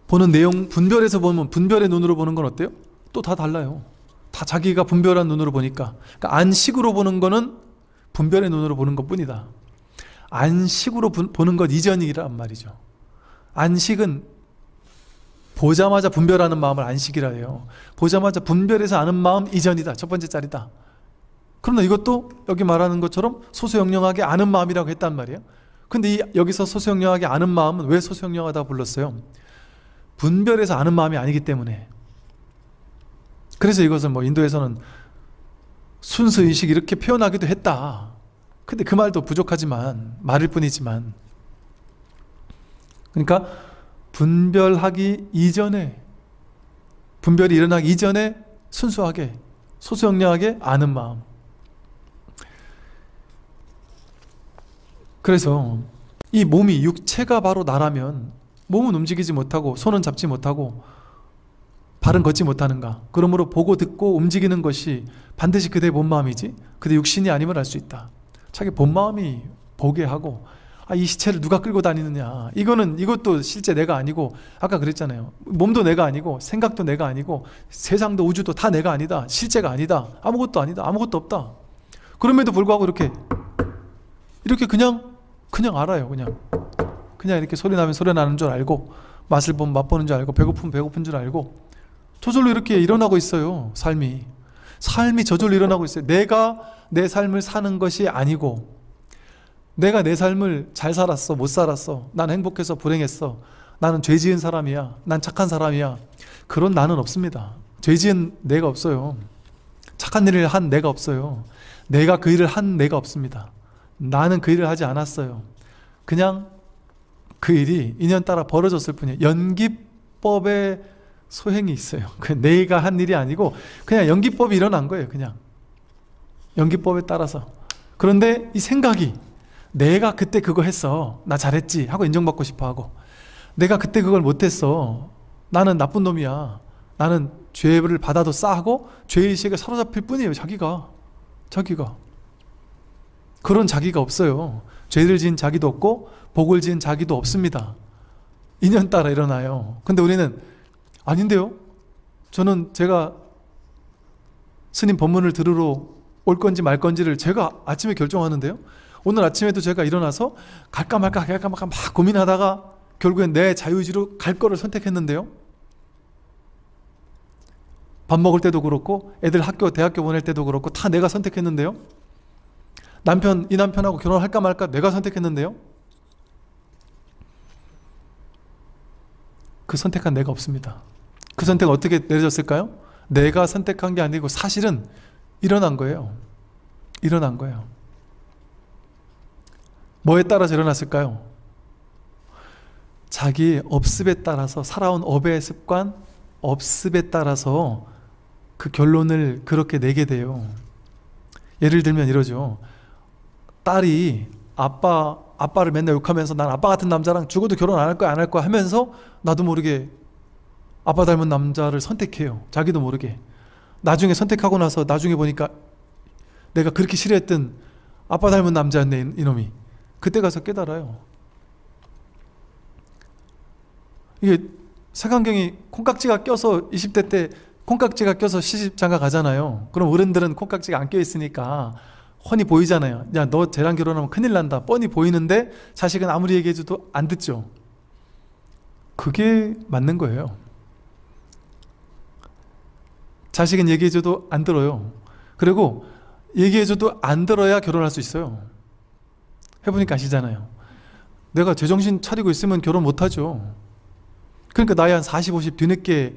보는 내용 분별해서 보면 분별의 눈으로 보는 건 어때요? 또 다 달라요. 다 자기가 분별한 눈으로 보니까. 그러니까 안식으로 보는 거는 분별의 눈으로 보는 것 뿐이다. 안식으로 보는 것 이전이란 말이죠. 안식은 보자마자 분별하는 마음을 안식이라 해요. 보자마자 분별해서 아는 마음 이전이다. 첫 번째 자리다. 그러나 이것도 여기 말하는 것처럼 소소영령하게 아는 마음이라고 했단 말이에요. 근데 여기서 소소영령하게 아는 마음은 왜 소소영령하다고 불렀어요? 분별해서 아는 마음이 아니기 때문에. 그래서 이것을 인도에서는 순수의식 이렇게 표현하기도 했다. 근데 그 말도 부족하지만 말일 뿐이지만 그러니까 분별하기 이전에 분별이 일어나기 이전에 순수하게 소소영령하게 아는 마음. 그래서 이 몸이 육체가 바로 나라면 몸은 움직이지 못하고 손은 잡지 못하고 발은 걷지 못하는가? 그러므로 보고 듣고 움직이는 것이 반드시 그대의 본마음이지 그대 육신이 아님을 알 수 있다. 자기 본마음이 보게 하고 이 시체를 누가 끌고 다니느냐 이것도 실제 내가 아니고 아까 그랬잖아요. 몸도 내가 아니고 생각도 내가 아니고 세상도 우주도 다 내가 아니다. 실제가 아니다. 아무것도 아니다. 아무것도 없다. 그럼에도 불구하고 이렇게 그냥 알아요. 그냥 이렇게 소리 나면 소리 나는 줄 알고 맛을 보면 맛보는 줄 알고 배고프면 배고픈 줄 알고 저절로 이렇게 일어나고 있어요. 삶이 저절로 일어나고 있어요. 내가 내 삶을 사는 것이 아니고 내가 내 삶을 잘 살았어 못 살았어 난 행복해서 불행했어 나는 죄 지은 사람이야 난 착한 사람이야 그런 나는 없습니다. 죄 지은 내가 없어요. 착한 일을 한 내가 없어요. 내가 그 일을 한 내가 없습니다. 나는 그 일을 하지 않았어요. 그냥 그 일이 인연 따라 벌어졌을 뿐이에요. 연기법의 소행이 있어요. 내가 한 일이 아니고 그냥 연기법이 일어난 거예요. 그냥 연기법에 따라서. 그런데 이 생각이 내가 그때 그거 했어 나 잘했지 하고 인정받고 싶어 하고 내가 그때 그걸 못했어 나는 나쁜 놈이야 나는 죄를 받아도 싸하고 죄의식에 사로잡힐 뿐이에요. 자기가 그런 자기가 없어요. 죄를 지은 자기도 없고 복을 지은 자기도 없습니다. 인연 따라 일어나요. 근데 우리는 아닌데요. 저는 제가 스님 법문을 들으러 올 건지 말 건지를 제가 아침에 결정하는데요. 오늘 아침에도 제가 일어나서 갈까 말까 막 고민하다가 결국엔 내 자유의지로 갈 거를 선택했는데요. 밥 먹을 때도 그렇고 애들 학교 대학교 보낼 때도 그렇고 다 내가 선택했는데요. 이 남편하고 결혼할까 말까 내가 선택했는데요. 그 선택한 내가 없습니다. 그 선택은 어떻게 내려졌을까요? 내가 선택한 게 아니고 사실은 일어난 거예요. 뭐에 따라서 일어났을까요? 자기 업습에 따라서 살아온 업의 습관, 업습에 따라서 그 결론을 그렇게 내게 돼요. 예를 들면 이러죠. 딸이 아빠를 맨날 욕하면서 난 아빠 같은 남자랑 죽어도 결혼 안 할 거야 하면서 나도 모르게 아빠 닮은 남자를 선택해요. 자기도 모르게. 나중에 선택하고 나서 나중에 보니까 내가 그렇게 싫어했던 아빠 닮은 남자였네 이놈이. 그때 가서 깨달아요. 이게 색안경이 콩깍지가 껴서 20대 때 콩깍지가 껴서 시집장가 가잖아요. 그럼 어른들은 콩깍지가 안 껴있으니까 훤히 보이잖아요. 야, 너 쟤랑 결혼하면 큰일 난다. 뻔히 보이는데 자식은 아무리 얘기해줘도 안 듣죠. 그게 맞는 거예요. 자식은 얘기해줘도 안 들어요. 그리고 얘기해줘도 안 들어야 결혼할 수 있어요. 해보니까 아시잖아요. 내가 제정신 차리고 있으면 결혼 못하죠. 그러니까 나이 한 40, 50 뒤늦게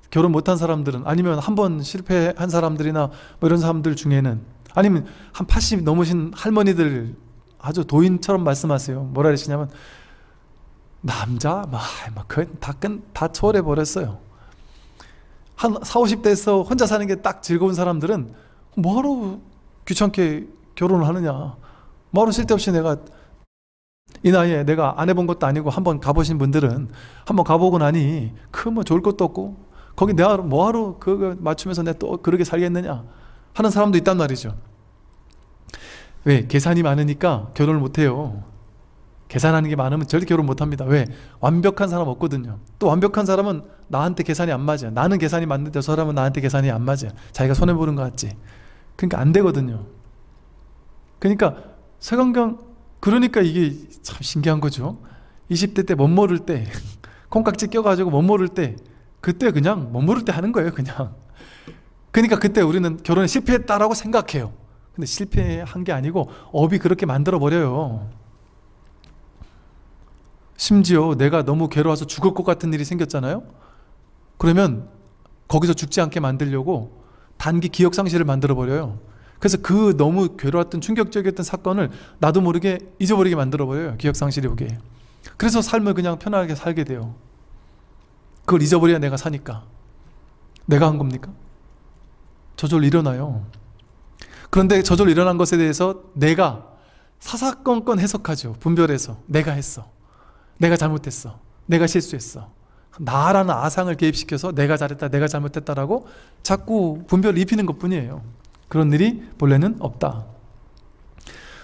결혼 못한 사람들은, 아니면 한 번 실패한 사람들이나 뭐 이런 사람들 중에는, 아니면 한 80 넘으신 할머니들 아주 도인처럼 말씀하세요. 뭐라 그러시냐면, 남자 다 초월해 버렸어요. 한 40, 50대에서 혼자 사는 게 딱 즐거운 사람들은 뭐하러 귀찮게 결혼을 하느냐, 뭐하러 쓸데없이 내가 이 나이에 내가 안 해본 것도 아니고 한번 가보신 분들은 한번 가보고 나니 그 뭐 좋을 것도 없고 거기 내가 뭐하러 그거 맞추면서 내가 또 그렇게 살겠느냐 하는 사람도 있단 말이죠. 왜? 계산이 많으니까 결혼을 못해요. 계산하는 게 많으면 절대 결혼 못합니다. 왜? 완벽한 사람 없거든요. 또 완벽한 사람은 나한테 계산이 안 맞아요. 나는 계산이 맞는데 저 사람은 나한테 계산이 안 맞아요. 자기가 손해보는 것 같지. 그러니까 안 되거든요. 그러니까 서강경, 그러니까 이게 참 신기한 거죠. 20대 때 못 모를 때 콩깍지 껴가지고 못 모를 때, 그때 그냥 못 모를 때 하는 거예요. 그냥. 그러니까 그때 우리는 결혼에 실패했다라고 생각해요. 근데 실패한 게 아니고 업이 그렇게 만들어 버려요. 심지어 내가 너무 괴로워서 죽을 것 같은 일이 생겼잖아요. 그러면 거기서 죽지 않게 만들려고 단기 기억 상실을 만들어 버려요. 그래서 그 너무 괴로웠던 충격적이었던 사건을 나도 모르게 잊어버리게 만들어 버려요. 기억 상실이 오게. 그래서 삶을 그냥 편하게 살게 돼요. 그걸 잊어버려야 내가 사니까. 내가 한 겁니까? 저절로 일어나요. 그런데 저절로 일어난 것에 대해서 내가 사사건건 해석하죠. 분별해서 내가 했어, 내가 잘못했어, 내가 실수했어, 나라는 아상을 개입시켜서 내가 잘했다, 내가 잘못했다라고 자꾸 분별을 입히는 것뿐이에요. 그런 일이 본래는 없다.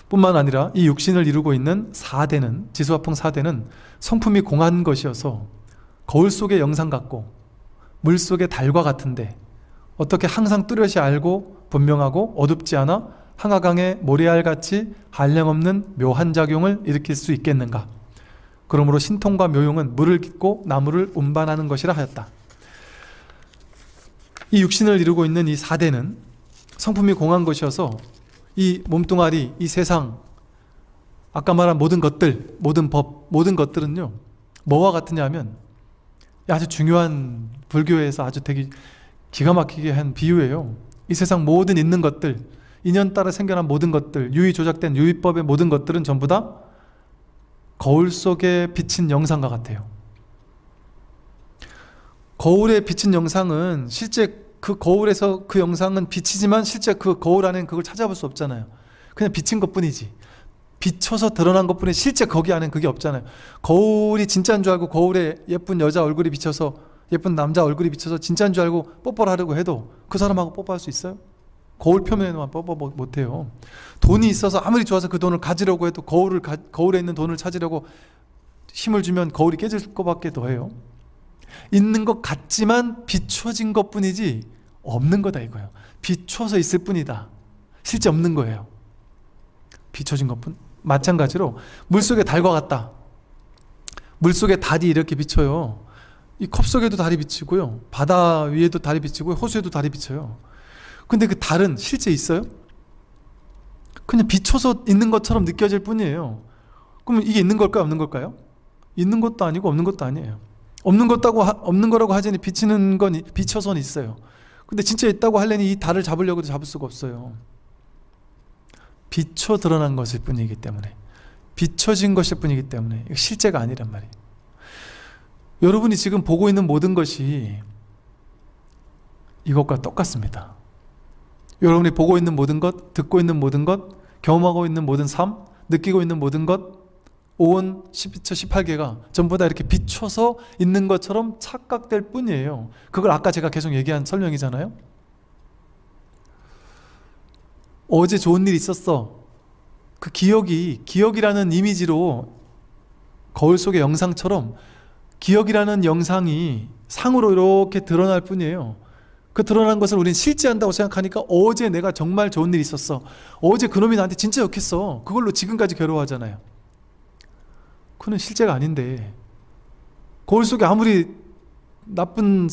뿐만 아니라 이 육신을 이루고 있는 4대는, 지수화풍 4대는 성품이 공한 것이어서 거울 속의 영상 같고 물 속의 달과 같은데 어떻게 항상 뚜렷이 알고 분명하고 어둡지 않아 항아강의 모래알같이 한량없는 묘한 작용을 일으킬 수 있겠는가. 그러므로 신통과 묘용은 물을 깃고 나무를 운반하는 것이라 하였다. 이 육신을 이루고 있는 이 4대는 성품이 공한 것이어서 이 몸뚱아리, 이 세상, 아까 말한 모든 것들, 모든 법, 모든 것들은요, 뭐와 같으냐 하면 아주 중요한, 불교에서 아주 되게 기가 막히게 한 비유예요. 이 세상 모든 있는 것들, 인연 따라 생겨난 모든 것들, 유의 조작된 유의법의 모든 것들은 전부 다 거울 속에 비친 영상과 같아요. 거울에 비친 영상은 실제 그 거울에서 그 영상은 비치지만 실제 그 거울 안에는 그걸 찾아볼 수 없잖아요. 그냥 비친 것뿐이지. 비춰서 드러난 것뿐이 실제 거기 안에는 그게 없잖아요. 거울이 진짜인 줄 알고 거울에 예쁜 여자 얼굴이 비쳐서, 예쁜 남자 얼굴이 비쳐서 진짜인 줄 알고 뽀뽀를 하려고 해도 그 사람하고 뽀뽀할 수 있어요? 거울 표면에만 뽀뽀 못해요. 돈이 있어서 아무리 좋아서 그 돈을 가지려고 해도 거울에 있는 돈을 찾으려고 힘을 주면 거울이 깨질 것밖에 더해요. 있는 것 같지만 비춰진 것 뿐이지 없는 거다 이거예요. 비춰서 있을 뿐이다. 실제 없는 거예요. 비춰진 것뿐. 마찬가지로 물속의 달과 같다. 물속의 달이 이렇게 비쳐요. 이 컵 속에도 달이 비치고요, 바다 위에도 달이 비치고 호수에도 달이 비쳐요. 근데 그 달은 실제 있어요? 그냥 비춰서 있는 것처럼 느껴질 뿐이에요. 그러면 이게 있는 걸까요, 없는 걸까요? 있는 것도 아니고 없는 것도 아니에요. 없는 거라고 하자니 비치는 건 비춰서는 있어요. 근데 진짜 있다고 하려니 이 달을 잡으려고도 잡을 수가 없어요. 비춰 드러난 것일 뿐이기 때문에, 비춰진 것일 뿐이기 때문에 실제가 아니란 말이에요. 여러분이 지금 보고 있는 모든 것이 이것과 똑같습니다. 여러분이 보고 있는 모든 것, 듣고 있는 모든 것, 경험하고 있는 모든 삶, 느끼고 있는 모든 것, 오온 12처 18개가 전부 다 이렇게 비춰서 있는 것처럼 착각될 뿐이에요. 그걸 아까 제가 계속 얘기한 설명이잖아요. 어제 좋은 일 있었어. 그 기억이라는 이미지로 거울 속의 영상처럼 기억이라는 영상이 상으로 이렇게 드러날 뿐이에요. 그 드러난 것을 우리는 실제한다고 생각하니까 어제 내가 정말 좋은 일이 있었어, 어제 그놈이 나한테 진짜 욕했어, 그걸로 지금까지 괴로워하잖아요. 그건 실제가 아닌데, 거울 속에 아무리 나쁜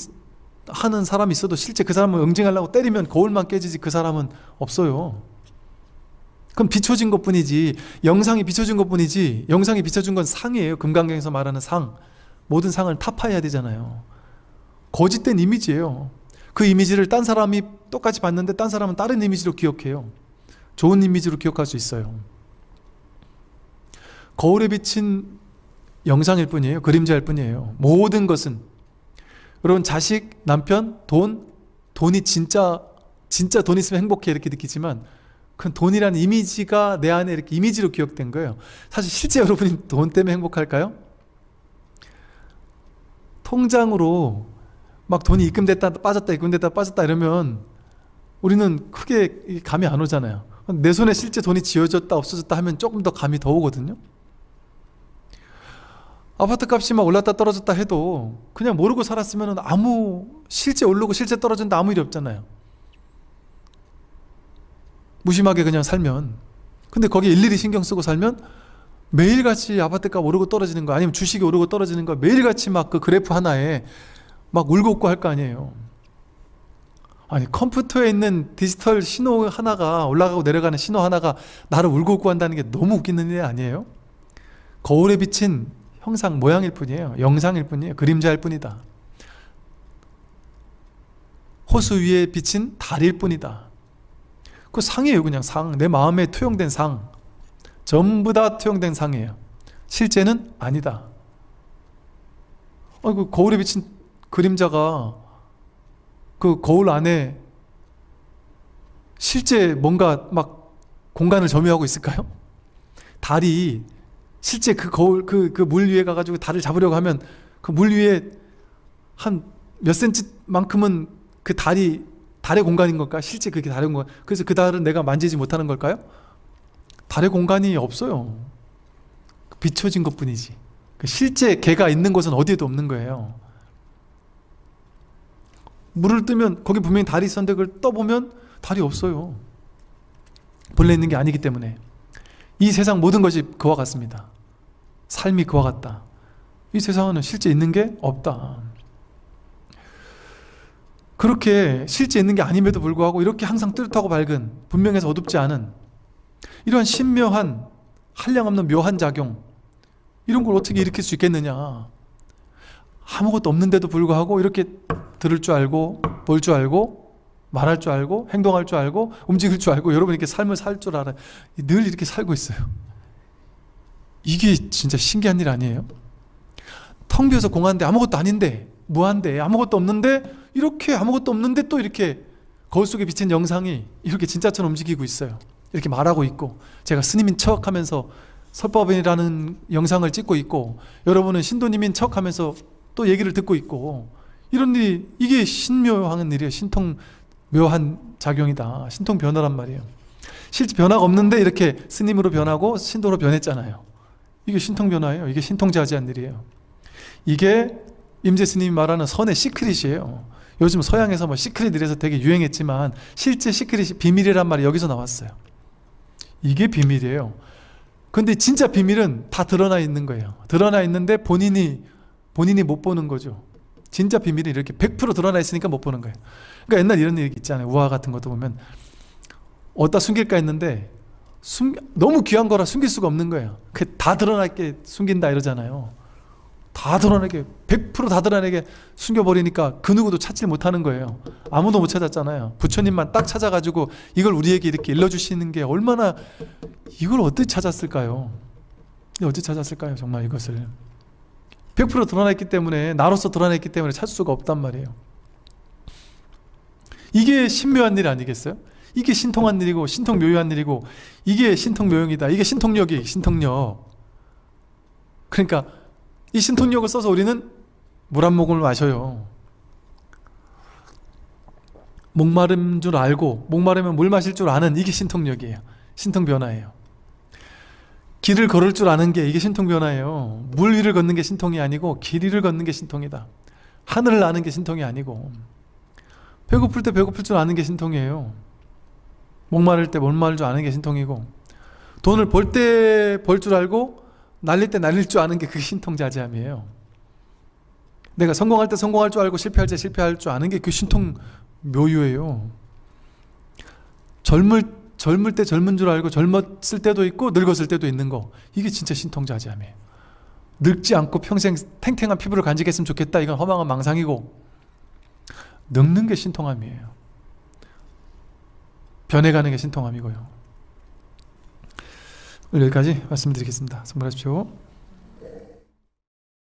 하는 사람이 있어도 실제 그 사람을 응징하려고 때리면 거울만 깨지지 그 사람은 없어요. 그럼 비춰진 것뿐이지, 영상이 비춰진 것뿐이지, 영상이 비춰준 건 상이에요. 금강경에서 말하는 상, 모든 상을 타파해야 되잖아요. 거짓된 이미지예요. 그 이미지를 딴 사람이 똑같이 봤는데 딴 사람은 다른 이미지로 기억해요. 좋은 이미지로 기억할 수 있어요. 거울에 비친 영상일 뿐이에요. 그림자일 뿐이에요. 모든 것은, 여러분 자식, 남편, 돈이 진짜 돈 있으면 행복해 이렇게 느끼지만, 그 돈이라는 이미지가 내 안에 이렇게 이미지로 기억된 거예요. 사실 실제 여러분이 돈 때문에 행복할까요? 통장으로 막 돈이 입금됐다 빠졌다 입금됐다 빠졌다 이러면 우리는 크게 감이 안 오잖아요. 내 손에 실제 돈이 지어졌다 없어졌다 하면 조금 더 감이 더 오거든요. 아파트 값이 막 올랐다 떨어졌다 해도 그냥 모르고 살았으면 실제 오르고 실제 떨어진다 아무 일이 없잖아요. 무심하게 그냥 살면. 근데 거기에 일일이 신경 쓰고 살면 매일같이 아파트값 오르고 떨어지는 거, 아니면 주식이 오르고 떨어지는 거 매일같이 막 그 그래프 하나에 막 울고 웃고 할 거 아니에요. 아니, 컴퓨터에 있는 디지털 신호 하나가, 올라가고 내려가는 신호 하나가 나를 울고 웃고 한다는 게 너무 웃기는 일 아니에요? 거울에 비친 형상 모양일 뿐이에요. 영상일 뿐이에요. 그림자일 뿐이다. 호수 위에 비친 달일 뿐이다. 그 상이에요. 그냥 상. 내 마음에 투영된 상. 전부 다 투영된 상이에요. 실제는 아니다. 그 거울에 비친 그림자가 그 거울 안에 실제 뭔가 막 공간을 점유하고 있을까요? 달이 실제 그 거울, 그 물 위에 가가지고 달을 잡으려고 하면 그 물 위에 한 몇 센치만큼은 그 달의 공간인 걸까? 실제 그게 달의 공간. 그래서 그 달은 내가 만지지 못하는 걸까요? 달의 공간이 없어요. 비춰진 것 뿐이지. 실제 걔가 있는 곳은 어디에도 없는 거예요. 물을 뜨면 거기 분명히 달이 있었는데 그걸 떠보면 달이 없어요. 본래 있는 게 아니기 때문에. 이 세상 모든 것이 그와 같습니다. 삶이 그와 같다. 이 세상은 실제 있는 게 없다. 그렇게 실제 있는 게 아님에도 불구하고 이렇게 항상 뚜렷하고 밝은, 분명해서 어둡지 않은 이러한 신묘한, 한량없는 묘한 작용, 이런 걸 어떻게 일으킬 수 있겠느냐. 아무것도 없는데도 불구하고 이렇게 들을 줄 알고, 볼 줄 알고, 말할 줄 알고, 행동할 줄 알고, 움직일 줄 알고, 여러분 이렇게 삶을 살 줄 알아요. 늘 이렇게 살고 있어요. 이게 진짜 신기한 일 아니에요? 텅 비어서 공한데 아무것도 아닌데, 무한데 아무것도 없는데, 이렇게 아무것도 없는데 또 이렇게 거울 속에 비친 영상이 이렇게 진짜처럼 움직이고 있어요. 이렇게 말하고 있고, 제가 스님인 척하면서 설법이라는 영상을 찍고 있고, 여러분은 신도님인 척하면서 또 얘기를 듣고 있고, 이런 일이, 이게 신묘한 일이에요. 신통묘한 작용이다. 신통 변화란 말이에요. 실제 변화가 없는데 이렇게 스님으로 변하고 신도로 변했잖아요. 이게 신통 변화예요. 이게 신통자지한 일이에요. 이게 임재 스님이 말하는 선의 시크릿이에요. 요즘 서양에서 뭐 시크릿 이래서 되게 유행했지만 실제 시크릿이, 비밀이란 말이 여기서 나왔어요. 이게 비밀이에요. 근데 진짜 비밀은 다 드러나 있는 거예요. 드러나 있는데 본인이 못 보는 거죠. 진짜 비밀이 이렇게 100% 드러나 있으니까 못 보는 거예요. 그러니까 옛날 이런 얘기 있잖아요. 우화 같은 것도 보면 어디다 숨길까 했는데 너무 귀한 거라 숨길 수가 없는 거예요. 다 드러나게 숨긴다 이러잖아요. 다 드러나게, 100% 다 드러나게 숨겨버리니까 그 누구도 찾지 못하는 거예요. 아무도 못 찾았잖아요. 부처님만 딱 찾아가지고 이걸 우리에게 이렇게 일러주시는 게 얼마나, 이걸 어떻게 찾았을까요? 어떻게 찾았을까요? 정말 이것을 100% 드러났기 때문에, 나로서 드러냈기 때문에 찾을 수가 없단 말이에요. 이게 신묘한 일 아니겠어요? 이게 신통한 일이고 신통묘한 일이고, 이게 신통묘용이다. 이게 신통력이, 신통력. 그러니까 이 신통력을 써서 우리는 물 한 모금을 마셔요. 목마른 줄 알고, 목마르면 물 마실 줄 아는, 이게 신통력이에요. 신통변화예요. 길을 걸을 줄 아는 게 이게 신통변화예요. 물 위를 걷는 게 신통이 아니고 길 위를 걷는 게 신통이다. 하늘을 아는 게 신통이 아니고, 배고플 때 배고플 줄 아는 게 신통이에요. 목마를 때 목마를 줄 아는 게 신통이고, 돈을 벌 때 벌 줄 알고 날릴 때 날릴 줄 아는 게 그게 신통자제함이에요. 내가 성공할 때 성공할 줄 알고 실패할 때 실패할 줄 아는 게 그 신통 묘유예요. 젊을 때 젊은 줄 알고 젊었을 때도 있고 늙었을 때도 있는 거, 이게 진짜 신통자제함이에요. 늙지 않고 평생 탱탱한 피부를 간직했으면 좋겠다, 이건 허망한 망상이고, 늙는 게 신통함이에요. 변해가는 게 신통함이고요. 오늘 여기까지 말씀드리겠습니다. 선물하십시오.